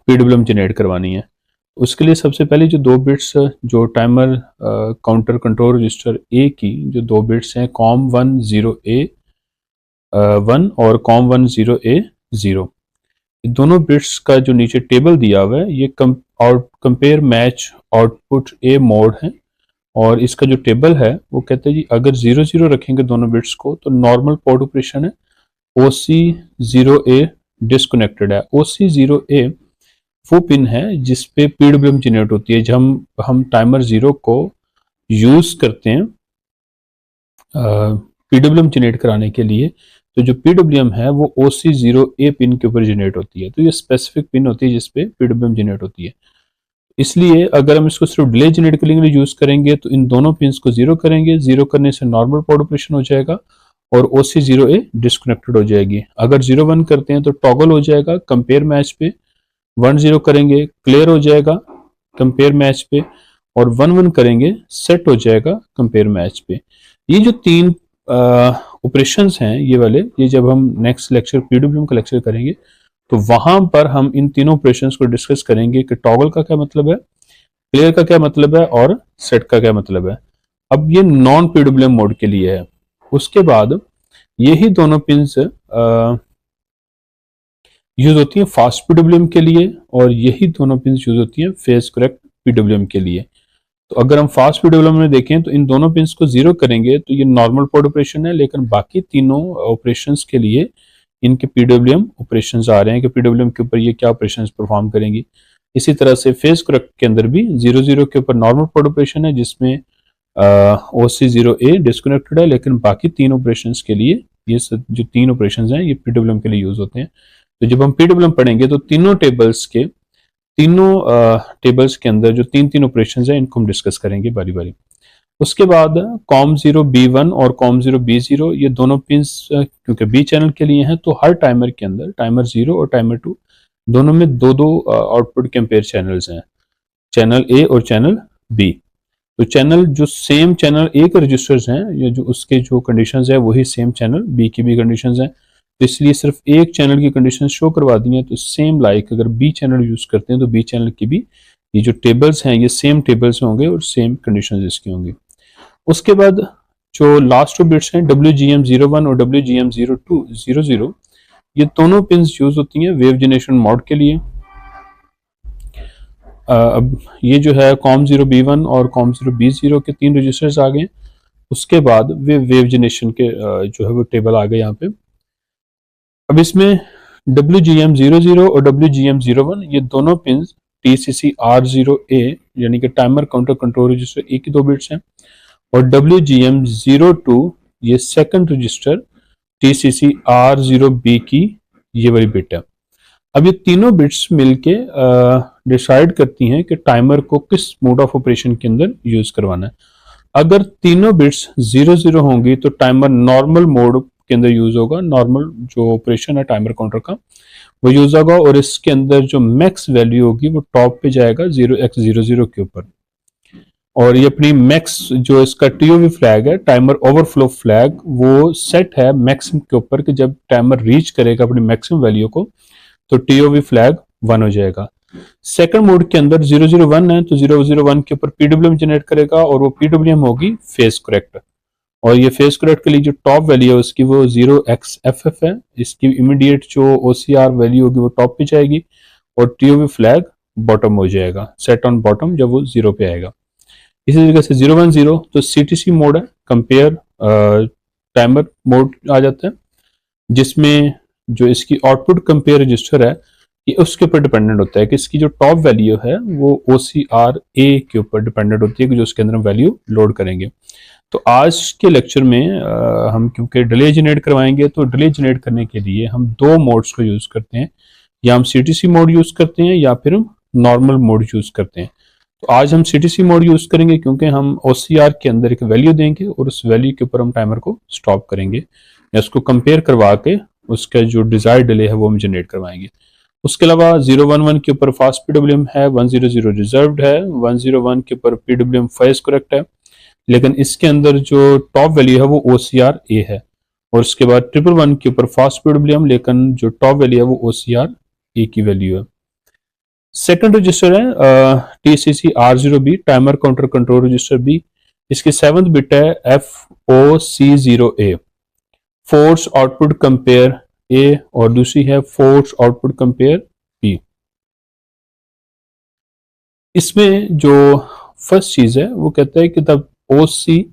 PWM जनरेट करवानी है। उसके लिए सबसे पहले जो 2 बिट्स जो timer counter control register A की जो 2 बिट्स हैं COM10A1 और COM10A0, दोनों बिट्स का जो नीचे टेबल दिया हुआ है ये compare match output A mode है, और इसका जो टेबल है वो कहते हैं जी अगर 0 रखेंगे दोनों बिट्स को तो नॉर्मल पोर्ट ऑपरेशन है, OC0A डिस्कनेक्टेड है। OC0A वो पिन है जिस पे PWM जनरेट होती है। जब हम टाइमर 0 को यूज करते हैं PWM जनरेट कराने के लिए, तो जो PWM है वो OC0A पिन के ऊपर जनरेट होती है। तो ये स्पेसिफिक पिन होती है जिसपे PWM जनरेट होती है। इसलिए अगर हम इसको सिर्फ डिले जनरेट करने के लिए यूज करेंगे तो इन दोनों पिन्स को 0 करेंगे, 0 करने से नॉर्मल पोर्ट ऑपरेशन हो जाएगा और OC0A डिस्कनेक्टेड हो जाएगी। अगर 0-1 करते हैं तो टॉगल हो जाएगा कंपेयर मैच पे, 1-0 करेंगे क्लियर हो जाएगा कंपेयर मैच पे, और 1-1 करेंगे सेट हो जाएगा कंपेयर मैच पे। ये जो 3 ऑपरेशंस हैं ये वाले, ये जब हम नेक्स्ट लेक्चर PWM का लेक्चर करेंगे तो वहां पर हम इन तीनों ऑपरेशंस को डिस्कस करेंगे कि टॉगल का क्या मतलब है, क्लियर का क्या मतलब है, और सेट का क्या मतलब है। अब ये नॉन PWM मोड के लिए है। उसके बाद यही दोनों पिंस यूज होती हैं फास्ट PWM के लिए, और यही दोनों पिंस यूज होती हैं फेज करेक्ट PWM के लिए। तो अगर हम फास्ट PWM में देखें तो इन दोनों पिंस को 0 करेंगे तो ये नॉर्मल पोर्ट ऑपरेशन है, लेकिन बाकी तीनों ऑपरेशंस के लिए इनके PWM ऑपरेशंस आ रहे हैं कि PWM के ऊपर ये क्या ऑपरेशंस परफॉर्म करेंगी। इसी तरह से फेज करेक्ट के अंदर भी 0-0 के ऊपर नॉर्मल पोर्ट ऑपरेशन है जिसमें OC0A डिस्कनेक्टेड है, लेकिन बाकी 3 ऑपरेशंस के लिए ये जो 3 ऑपरेशंस हैं ये PWM के लिए यूज होते हैं। तो जब हम PWM पढ़ेंगे तो तीनों टेबल्स के अंदर जो 3 ऑपरेशंस हैं इनको हम डिस्कस करेंगे बारी बारी। उसके बाद COM0B1 और COM0B0 ये दोनों पिंस क्योंकि B चैनल के लिए हैं, तो हर टाइमर के अंदर टाइमर 0 और टाइमर 2 दोनों में 2 आउटपुट कंपेयर चैनल्स हैं, चैनल A और चैनल B। तो चैनल जो सेम चैनल A के रजिस्टर्स हैं या जो उसके जो कंडीशंस है वही सेम चैनल B की भी कंडीशंस हैं, तो इसलिए सिर्फ एक चैनल की कंडीशन शो करवा दी है। तो सेम लाइक अगर B चैनल यूज करते हैं तो B चैनल की भी ये जो टेबल्स हैं ये सेम टेबल्स में होंगे और सेम कंडीशंस इसकी होंगी। उसके बाद जो लास्ट 2 बिट्स हैं WGM01 और WGM0200 ये दोनों पिंस यूज होती हैं वेव जनरेशन मोड के लिए। अब ये जो है COM0B1 और COM0B0 के 3 रजिस्टर्स आ गए। उसके बाद वे वेव जनरेशन के जो है वो टेबल आ गए यहाँ पे। अब इसमें WGM00 और WGM01 ये दोनों पिंस TCC R0A यानी कि timer counter control register A की 2 बिट्स हैं, और WGM02 ये सेकंड रजिस्टर TCC-R0B की ये वाली बिट है। अब ये तीनों बिट्स मिलके डिसाइड करती हैं कि टाइमर को किस मोड ऑफ ऑपरेशन के अंदर यूज करवाना है। अगर तीनों बिट्स 00 होंगी तो टाइमर नॉर्मल मोड के अंदर यूज होगा, नॉर्मल जो ऑपरेशन है टाइमर काउंटर का वो यूज होगा, और इसके अंदर जो मैक्स वैल्यू होगी वो टॉप पे जाएगा 0x00 के ऊपर। और ये अपनी मैक्स जो इसका TOV फ्लैग है, टाइमर ओवरफ्लो फ्लैग, वो सेट है मैक्सिमम के ऊपर कि जब टाइमर रीच करेगा अपनी मैक्सिमम वैल्यू को तो TOV फ्लैग 1 हो जाएगा। सेकंड मोड के अंदर 001 है तो 001 के ऊपर PWM जनरेट करेगा और वो PWM होगी फेज करेक्ट, और ये फेज करेक्ट के लिए जो टॉप वैल्यू है उसकी वो 0xFF है। इसकी इमीडिएट जो OCR वैल्यू होगी वो टॉप पे जाएगी और TOV फ्लैग बॉटम हो जाएगा, सेट ऑन बॉटम जब वो 0 पे आएगा। इसी तरीके से 010 तो CTC मोड है, कंपेयर टाइमर मोड आ जाता है, जिसमें जो इसकी आउटपुट कंपेयर रजिस्टर है ये उसके ऊपर डिपेंडेंट होता है कि इसकी जो टॉप वैल्यू है वो OCR A के ऊपर डिपेंडेंट होती है कि जो उसके अंदर हम वैल्यू लोड करेंगे। तो आज के लेक्चर में हम क्योंकि डिले जनरेट करवाएंगे तो डिले जनरेट करने के लिए हम दो मोड्स को यूज करते हैं, या हम CTC मोड यूज करते हैं या फिर हम नॉर्मल मोड यूज करते हैं। तो आज हम CTC मोड यूज करेंगे क्योंकि हम OCR के अंदर एक वैल्यू देंगे और उस वैल्यू के ऊपर हम टाइमर को स्टॉप करेंगे या उसको कंपेयर करवा के उसका जो डिजायर्ड डिले है वो हम जनरेट करवाएंगे। उसके अलावा 011 के ऊपर फास्ट PWM है, 100 रिजर्व्ड है, 101 के ऊपर PWM फेज करेक्ट है, लेकिन इसके अंदर जो टॉप वैल्यू है वो OCR A है। और उसके बाद 111 के ऊपर फास्ट PWM, लेकिन जो टॉप वैल्यू है वो OCR A की वैल्यू है। सेकंड रजिस्टर है TCC-R0B, timer counter control register B। इसकी 7th बिट है FOC0A, force output compare A, और दूसरी है फोर्स आउटपुट कंपेयर B। इसमें जो फर्स्ट चीज है वो कहता है कि तब F0A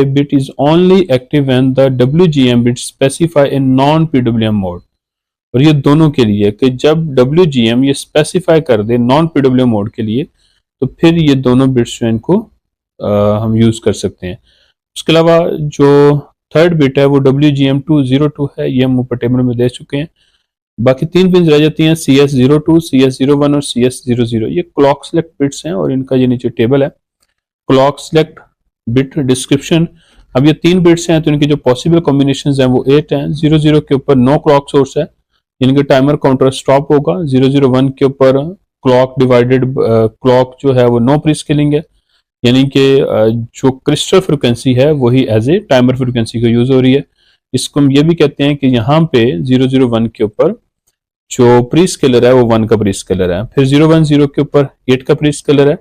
bit is only active when the WGM bit specify in non-PWM mode। और ये दोनों के लिए कि जब WGM ये स्पेसिफाई कर दे नॉन PWM मोड के लिए तो फिर ये दोनों बिट्स जो इनको हम यूज कर सकते हैं। उसके अलावा जो थर्ड बिट है वो WGM202 है, ये हम ऊपर टेबल में दे चुके हैं। बाकी तीन पिन रह जाती हैं CS02, CS01 और CS00। ये क्लॉक सेलेक्ट बिट्स हैं और इनका ये नीचे टेबल है। क्लॉक सेलेक्ट बिट डिस्क्रिप्शन, अब ये 3 बिट्स हैं तो इनकी जो पॉसिबल कॉम्बिनेशंस हैं वो 8 हैं। 00 के ऊपर नो क्लॉक सोर्स है, इनके टाइमर काउंटर स्टॉप होगा। 001 के ऊपर क्लॉक डिवाइडेड क्लॉक जो है वो नो प्री स्केलिंग है, यानी कि जो क्रिस्टल फ्रिक्वेंसी है वही एज ए टाइमर फ्रिक्वेंसी का यूज हो रही है। इसको हम ये भी कहते हैं कि यहाँ पे 001 के ऊपर जो प्री स्केलर है वो 1 का प्री स्केलर है। फिर 010 के ऊपर 8 का प्री स्केलर है,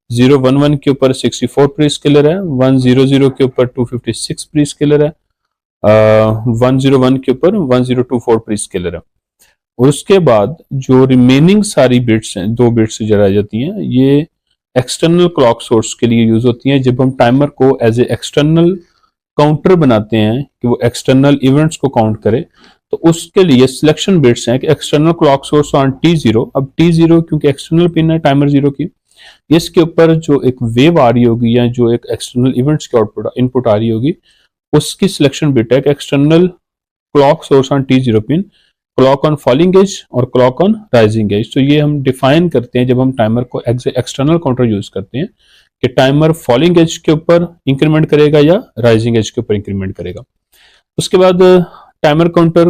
011 के ऊपर 64 प्री स्केलर है, 100 के ऊपर 256 प्री स्केलर है, 101 के ऊपर 1024 प्री स्केलर है। और उसके बाद जो रिमेनिंग सारी बिट्स हैं, 2 बिट्स जो रह जाती हैं, ये एक्सटर्नल क्लॉक सोर्स के लिए यूज होती हैं। जब हम टाइमर को एज ए एक्सटर्नल काउंटर बनाते हैं कि वो एक्सटर्नल इवेंट्स को काउंट करे, तो उसके लिए सिलेक्शन बिट्स हैं कि external clock source on T0। अब T0 क्योंकि एक्सटर्नल पिन है टाइमर 0 की, इसके ऊपर जो एक वेव आ रही होगी या जो एक एक्सटर्नल इवेंट्स की आउटपुट इनपुट आ रही होगी उसकी सिलेक्शन बिट है कि external clock source on T0 pin, clock on falling edge और क्लॉक ऑन राइजिंग एज। तो ये हम डिफाइन करते हैं जब हम टाइमर को एक्सटर्नल काउंटर यूज करते हैं कि टाइमर फॉलिंग एज के ऊपर इंक्रीमेंट करेगा या राइजिंग एज के ऊपर इंक्रीमेंट करेगा। उसके बाद टाइमर काउंटर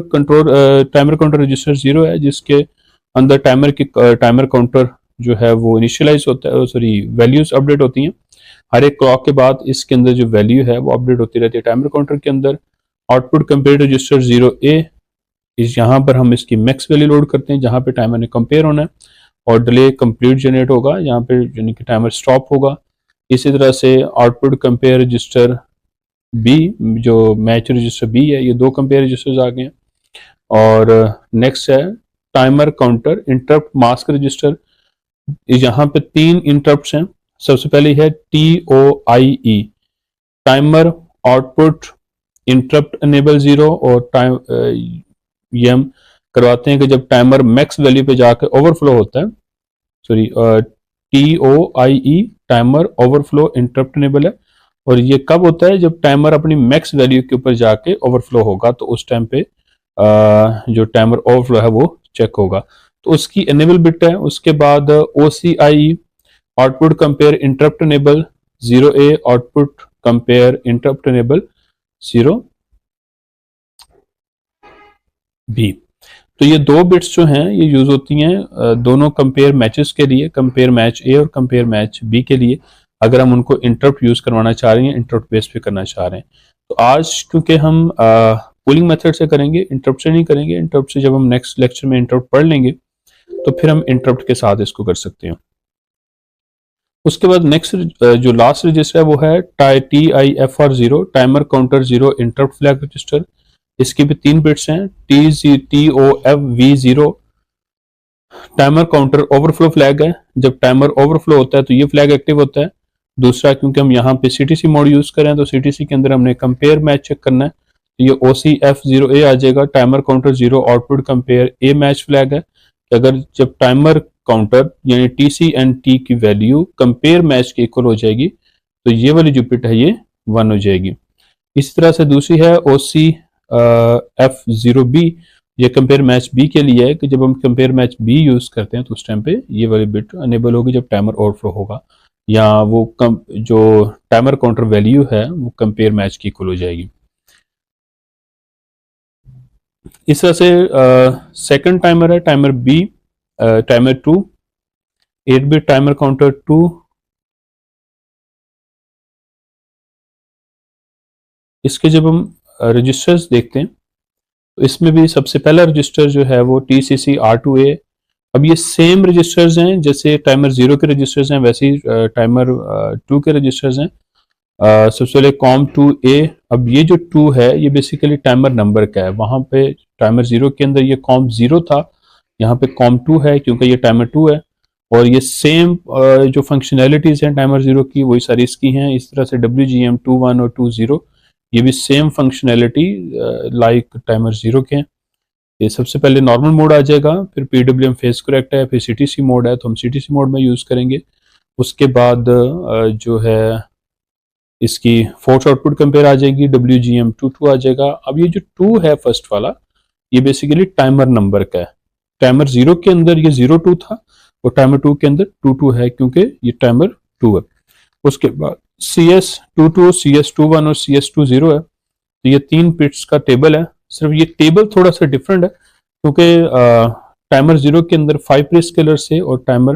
रजिस्टर 0 है, जिसके अंदर टाइमर काउंटर जो है वो इनिशियलाइज होता है, सॉरी वैल्यूज अपडेट होती हैं। हर एक क्लॉक के बाद इसके अंदर जो वैल्यू है वो अपडेट होती रहती है टाइमर काउंटर के अंदर। आउटपुट कंपेयर रजिस्टर 0A, इस यहाँ पर हम इसकी मैक्स वैल्यू लोड करते हैं जहाँ पे टाइमर ने कंपेयर होना है, और डिले कंप्लीट जनरेट होगा यहाँ पे यानी कि टाइमर स्टॉप होगा। इसी तरह से आउटपुट कंपेयर रजिस्टर B, जो मैच रजिस्टर B है, ये 2 कंपेयर रजिस्टर्स आ गए हैं। और नेक्स्ट है timer counter interrupt mask register, यहाँ पे 3 इंटरप्ट्स हैं। सबसे पहले है TOIE, timer output interrupt enable 0, और टाइम ये हम करवाते हैं कि जब टाइमर मैक्स वैल्यू पे जाकर ओवरफ्लो होता है, sorry TOIE, timer overflow interrupt enable है। और ये कब होता है? जब टाइमर अपनी मैक्स वैल्यू के ऊपर जाके ओवरफ्लो होगा, तो उस टाइम पे जो टाइमर ओवरफ्लो है वो चेक होगा, तो उसकी इनेबल बिट है। उसके बाद OCIE, output compare interrupt enable 0A, output compare interrupt enable 0B। तो ये दो बिट्स जो हैं ये यूज होती हैं दोनों कंपेयर मैचेस के लिए, कंपेयर मैच ए और कंपेयर मैच बी के लिए, अगर हम उनको इंटरप्ट यूज करवाना चाह रहे हैं, इंटरप्ट बेस पे करना चाह रहे हैं। तो आज क्योंकि हम पुलिंग मेथड से करेंगे, इंटरप्ट से नहीं करेंगे। इंटरप्ट से जब हम नेक्स्ट लेक्चर में इंटरप्ट पढ़ लेंगे तो फिर हम इंटरप्ट के साथ इसको कर सकते हैं। उसके बाद नेक्स्ट जो लास्ट रजिस्टर है वो है TIFR0, timer counter 0 interrupt flag register. इसकी भी 3 बिट्स हैं। TOFV0 timer counter overflow flag है। जब टाइमर ओवरफ्लो होता है तो ये फ्लैग एक्टिव होता है। दूसरा, क्योंकि हम यहाँ पे CTC मोड यूज करें तो CTC के अंदर हमने कंपेयर मैच चेक करना है, तो ये OCF0A आ जाएगा, टाइमर काउंटर 0 आउटपुट कंपेयर ए मैच फ्लैग है कि अगर जब टाइमर काउंटर यानी TC&T की वैल्यू कंपेयर मैच के इक्वल हो जाएगी तो ये वाली जो बिट है ये 1 हो जाएगी। इस तरह से दूसरी है OCF0B, ये कंपेयर मैच बी के लिए है कि जब हम कंपेयर मैच बी यूज करते हैं तो उस टाइम पे ये वाली बिट अनेबल होगी जब टाइमर ओवरफ्लो होगा, या वो जो टाइमर काउंटर वैल्यू है वो कंपेयर मैच की इक्वल हो जाएगी। इस तरह से सेकंड टाइमर है timer B, timer 2, 8 bit timer counter 2। इसके जब हम रजिस्टर्स देखते हैं तो इसमें भी सबसे पहला रजिस्टर जो है वो TCC-R2A। अब ये सेम रजिस्टर्स हैं जैसे टाइमर 0 के रजिस्टर्स हैं, वैसे ही टाइमर 2 के रजिस्टर्स हैं। सबसे पहले COM2A। अब ये जो 2 है ये बेसिकली टाइमर नंबर का है। वहां पे टाइमर 0 के अंदर ये COM0 था, यहाँ पे COM2 है क्योंकि ये टाइमर 2 है। और ये सेम जो फंक्शनैलिटीज हैं टाइमर 0 की वही सारी इसकी हैं। इस तरह से WGM21 और 20 ये भी सेम फंक्शनैलिटी लाइक टाइमर 0 के हैं। ये सबसे पहले नॉर्मल मोड आ जाएगा, फिर PWM फेस करेक्ट है, फिर CTC मोड है तो हम CTC मोड में यूज करेंगे। उसके बाद जो है इसकी फोर्स आउटपुट कंपेयर आ जाएगी, WGM22 आ जाएगा। अब ये जो 2 है फर्स्ट वाला, ये बेसिकली टाइमर नंबर का है। टाइमर 0 के अंदर ये 02 था और टाइमर 2 के अंदर 22 है क्योंकि ये टाइमर 2 है। उसके बाद CS22, CS21 और CS20 है। तो ये 3 बिट्स का टेबल है। सिर्फ ये टेबल थोड़ा सा डिफरेंट है क्योंकि टाइमर 0 के अंदर 5 प्री स्केलर्स है और टाइमर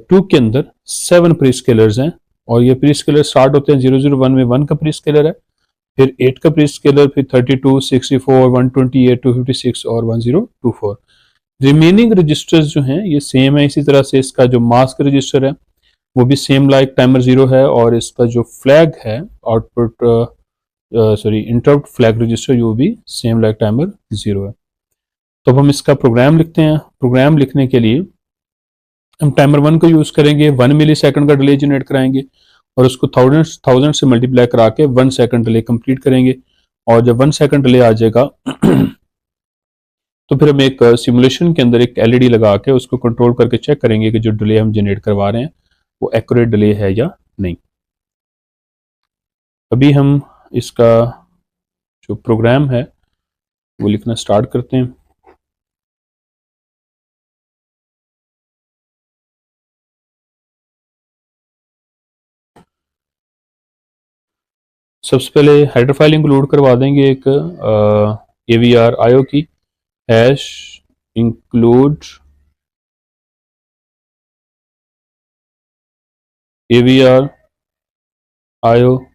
2 के अंदर 7 प्री स्केलर्स हैं। और ये प्री स्केलर स्टार्ट होते हैं 001 में 1 का प्री स्केलर है, फिर 8 का प्री स्केलर, फिर 32, 64, 128, 256 और 1024। रिमेनिंग रजिस्टर्स जो हैं ये सेम है। इसी तरह से इसका जो मास्क रजिस्टर है वो भी सेम लाइक टाइमर 0 है, और इसका जो फ्लैग है output sorry interrupt flag register वो भी सेम लाइक टाइमर 0 है। तो अब हम इसका प्रोग्राम लिखते हैं। प्रोग्राम लिखने के लिए हम टाइमर 1 को यूज करेंगे, 1 मिली सेकंड का डिले जनरेट कराएंगे और उसको थाउजेंड से मल्टीप्लाई करा के 1 सेकंड डिले कंप्लीट करेंगे। और जब 1 सेकंड डिले आ जाएगा तो फिर हम एक सिमुलेशन के अंदर एक LED लगा के उसको कंट्रोल करके चेक करेंगे कि जो डिले हम जनरेट करवा रहे हैं वो एक्यूरेट डिले है या नहीं। अभी हम इसका जो प्रोग्राम है वो लिखना स्टार्ट करते हैं। सबसे पहले हेडर फाइल इंक्लूड करवा देंगे एक AVR IO की, hash include AVR IO.h,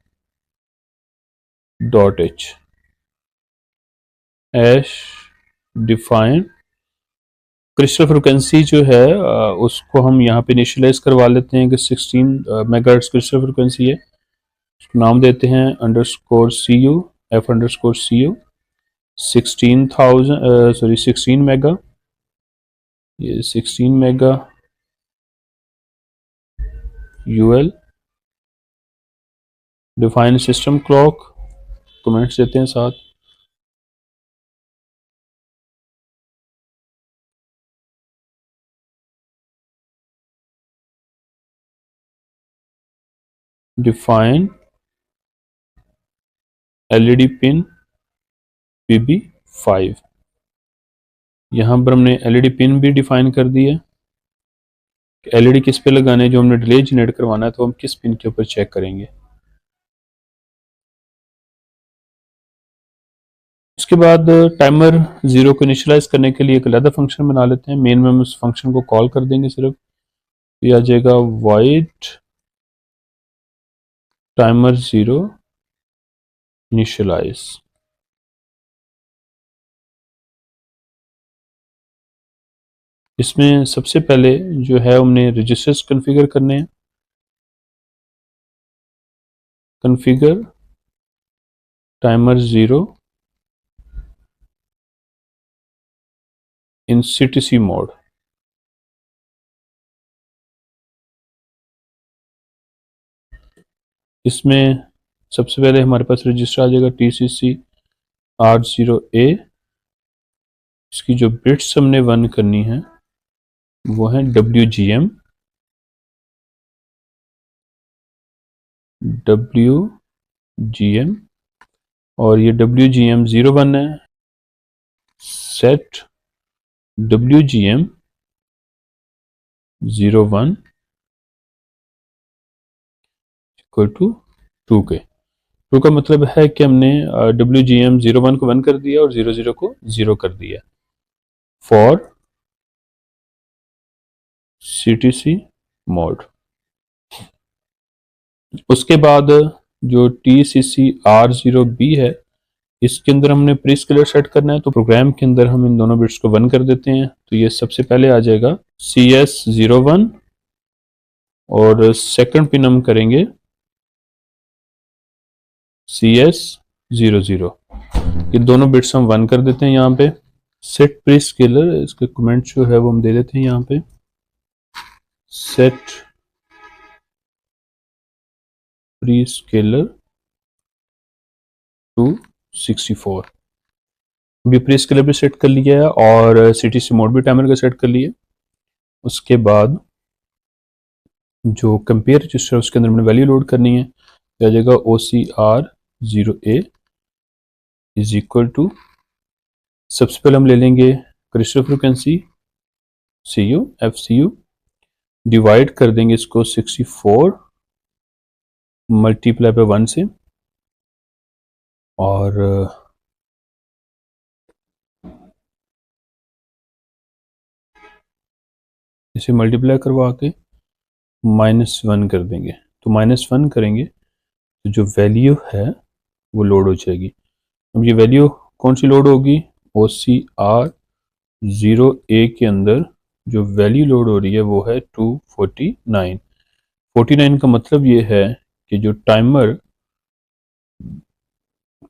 hash define crystal frequency जो है उसको हम यहाँ पे इनिशियलाइज करवा लेते हैं कि 16 मेगाहर्ट्ज क्रिस्टल फ्रिक्वेंसी है। उसको नाम देते हैं _CU, F_CU 16 मेगा, ये 16 mega UL। Define system clock, comments देते हैं साथ। Define LED pin PB5। यहां पर हमने एलईडी पिन भी डिफाइन कर दी है। एलईडी किस पे लगाने, जो हमने डिले जनरेट करवाना है तो हम किस पिन के ऊपर चेक करेंगे। उसके बाद टाइमर 0 को इनिशियलाइज करने के लिए एक अलग फंक्शन बना लेते हैं। मेन में हम उस फंक्शन को कॉल कर देंगे सिर्फ, ये आ जाएगा void टाइमर 0 इनिशियलाइज। इसमें सबसे पहले जो है हमने रजिस्टर्स कॉन्फ़िगर करने हैं। कॉन्फ़िगर टाइमर 0 इन CTC मोड। इसमें सबसे पहले हमारे पास रजिस्टर आ जाएगा TCC R0A। इसकी जो बिट्स हमने वन करनी है वो है WGM और ये WGM 01 है। सेट WGM 01 इक्वल टू 2 के। 2 का मतलब है कि हमने WGM 01 को 1 कर दिया और 00 को 0 कर दिया फॉर CTC मोड। उसके बाद जो TCC R0B है, इसके अंदर हमने प्री स्केलर सेट करना है, तो प्रोग्राम के अंदर हम इन दोनों बिट्स को 1 कर देते हैं। तो ये सबसे पहले आ जाएगा CS01 और सेकंड पिन हम करेंगे CS00। ये दोनों बिट्स हम 1 कर देते हैं यहाँ पे। सेट प्री स्केलर, इसके कमेंट जो है वो हम दे देते हैं यहाँ पे। Set prescaler to 64। अभी प्री स्केलर भी सेट कर लिया है और CTC मोड भी टाइमर का सेट कर लिया। उसके बाद जो कंपेयर रजिस्टर उसके अंदर हमने वैल्यू लोड करनी है, तो आ जाएगा OCR0A इज इक्वल टू, सबसे पहले हम ले लेंगे crystal frequency CU FCU, divide कर देंगे इसको 64 मल्टीप्लाई पे 1 से, और इसे मल्टीप्लाई करवा के -1 कर देंगे। तो -1 करेंगे तो जो वैल्यू है वो लोड हो जाएगी। अब ये वैल्यू कौन सी लोड होगी, OCR0A के अंदर जो वैल्यू लोड हो रही है वो है 249। 49 का मतलब ये है कि जो timer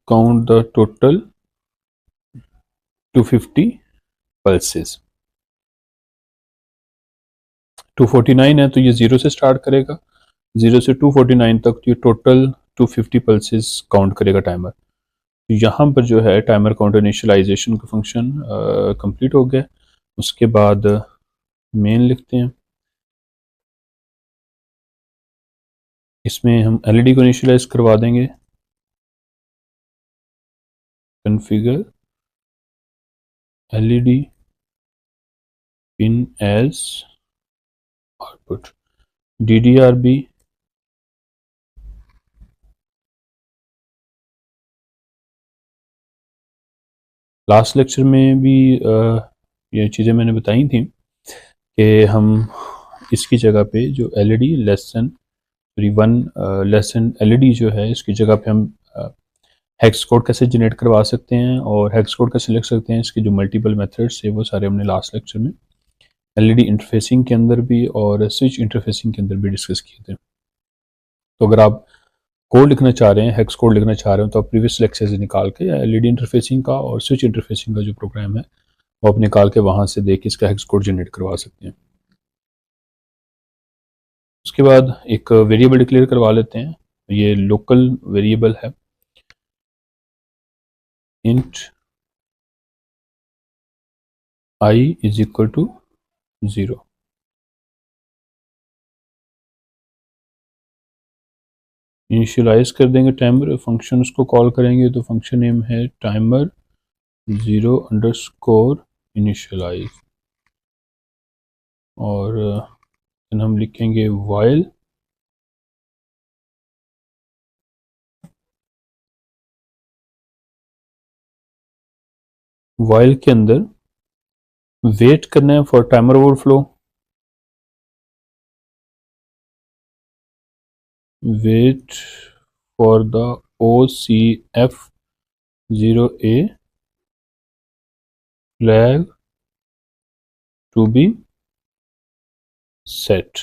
count the total 250 pulses. 249 है तो ये 0 से स्टार्ट करेगा, 0 से 249 तक ये टोटल 250 पल्सेस काउंट करेगा टाइमर। तो यहाँ पर जो है टाइमर काउंटर इनिशियलाइजेशन का फंक्शन कंप्लीट हो गया। उसके बाद मेन लिखते हैं, इसमें हम एलईडी को इनिशियलाइज करवा देंगे। Configure LED pin as output DDRB। Last lecture में भी ये चीज़ें मैंने बताई थी कि हम इसकी जगह पे जो एलईडी लेसन 1 एलईडी जो है, इसकी जगह पे हम हेक्स कोड कैसे जनरेट करवा सकते हैं और हेक्स कोड कैसे लिख सकते हैं, इसके जो मल्टीपल मेथड्स है वो सारे हमने लास्ट लेक्चर में एलईडी इंटरफेसिंग के अंदर भी और स्विच इंटरफेसिंग के अंदर भी डिस्कस किए थे। तो अगर आप कोड लिखना चाह रहे हैं, हेक्स कोड लिखना चाह रहे हो, तो आप प्रीवियस लेक्चर से निकाल के एलईडी इंटरफेसिंग का और स्विच इंटरफेसिंग का जो प्रोग्राम है वो आप निकाल के वहाँ से देख के इसका हेक्स कोड जनरेट करवा सकते हैं। उसके बाद एक वेरिएबल डिक्लेयर करवा लेते हैं। ये लोकल वेरिएबल है, int I is equal to 0। Initialize कर देंगे टाइमर, फंक्शन उसको कॉल करेंगे तो फंक्शन नेम है टाइमर 0 अंडरस्कोर इनिशियलाइज, और हम लिखेंगे वाइल के अंदर वेट करना है for timer overflow, wait for the OCF0A flag to be set,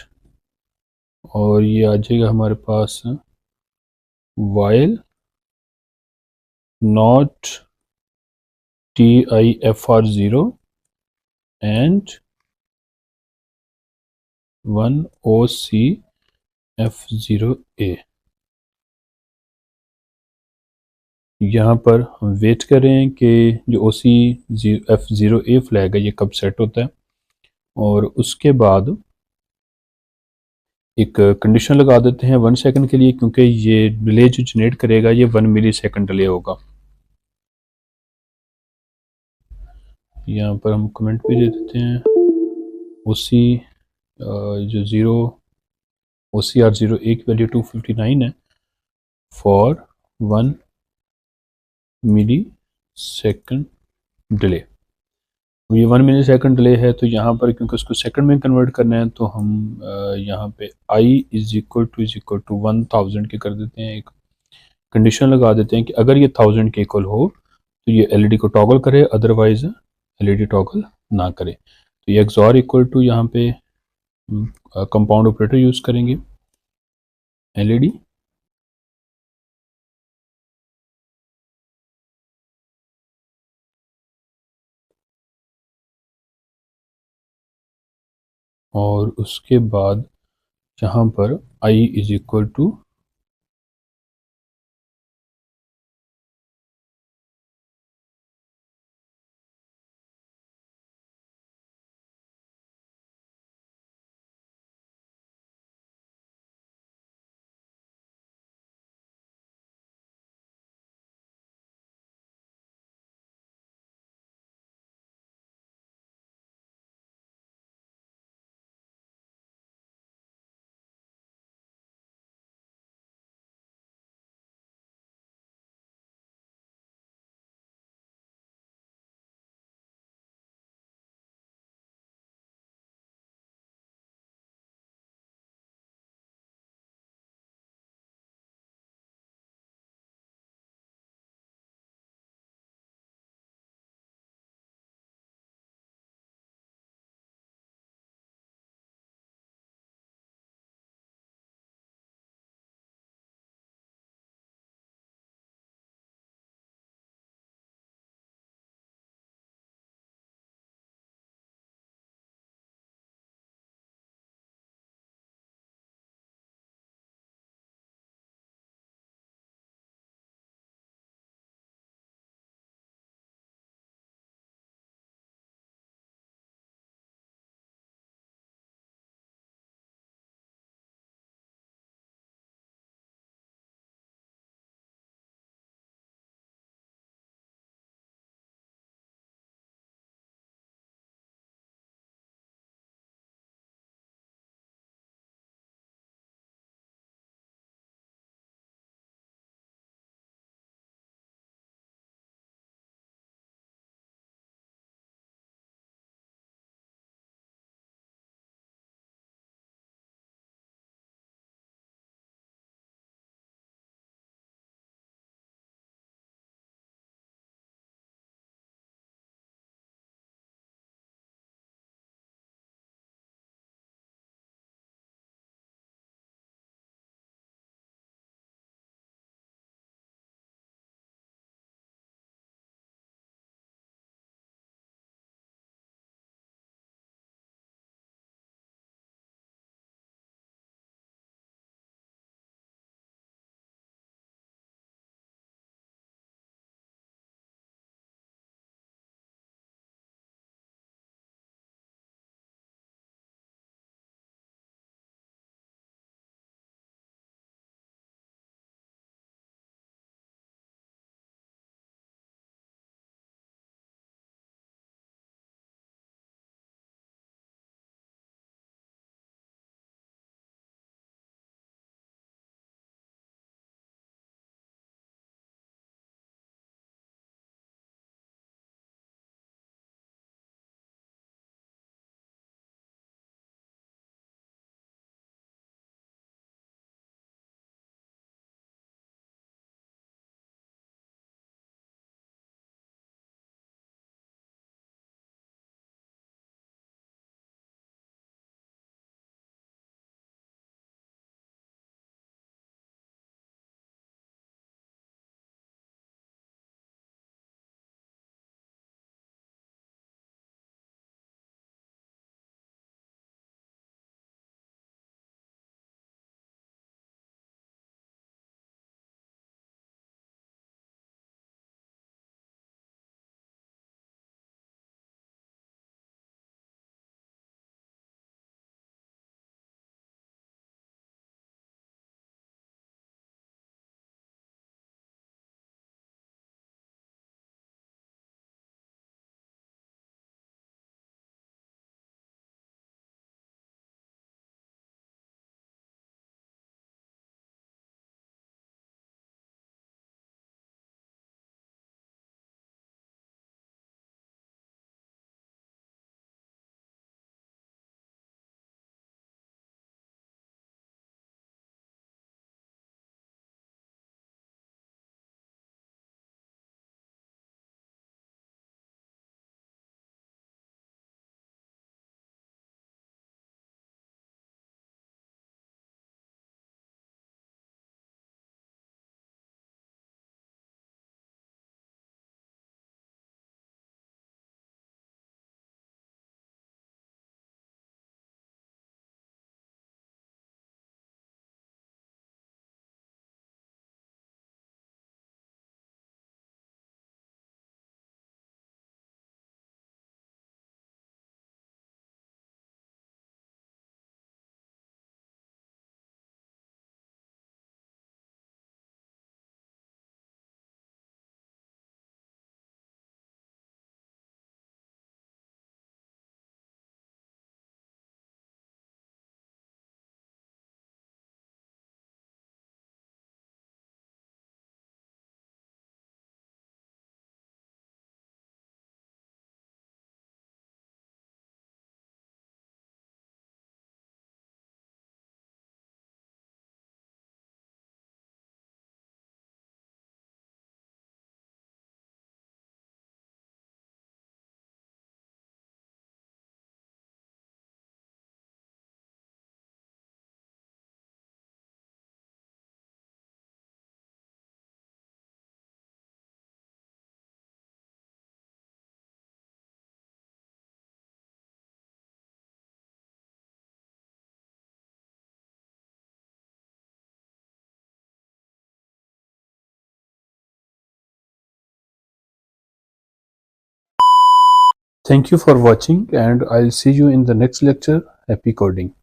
और ये आ जाएगा हमारे पास while not TIFR0 and 1 OCF0A। यहाँ पर हम वेट कर रहे हैं कि जो OCF0A फ्लैग है ये कब सेट होता है, और उसके बाद एक कंडीशन लगा देते हैं 1 सेकंड के लिए, क्योंकि ये डिले जो जनरेट करेगा ये 1 मिली सेकंड डिले होगा। यहाँ पर हम कमेंट भी दे देते हैं OC जो OCR0A की वैल्यू 259 है फॉर 1 मिली सेकंड डिले। ये 1 मिली सेकंड डिले है, तो यहाँ पर क्योंकि उसको सेकंड में कन्वर्ट करना है तो हम यहाँ पे I = 1000 के कर देते हैं, एक कंडीशन लगा देते हैं कि अगर ये 1000 के इक्वल हो तो ये एलईडी को टॉगल करे, अदरवाइज एलईडी टॉगल ना करे। तो ये XOR इक्वल टू यहाँ पे कंपाउंड ऑपरेटर यूज करेंगे, एलईडी और उसके बाद यहाँ पर I = Thank you for watching and I'll see you in the next lecture. Happy coding.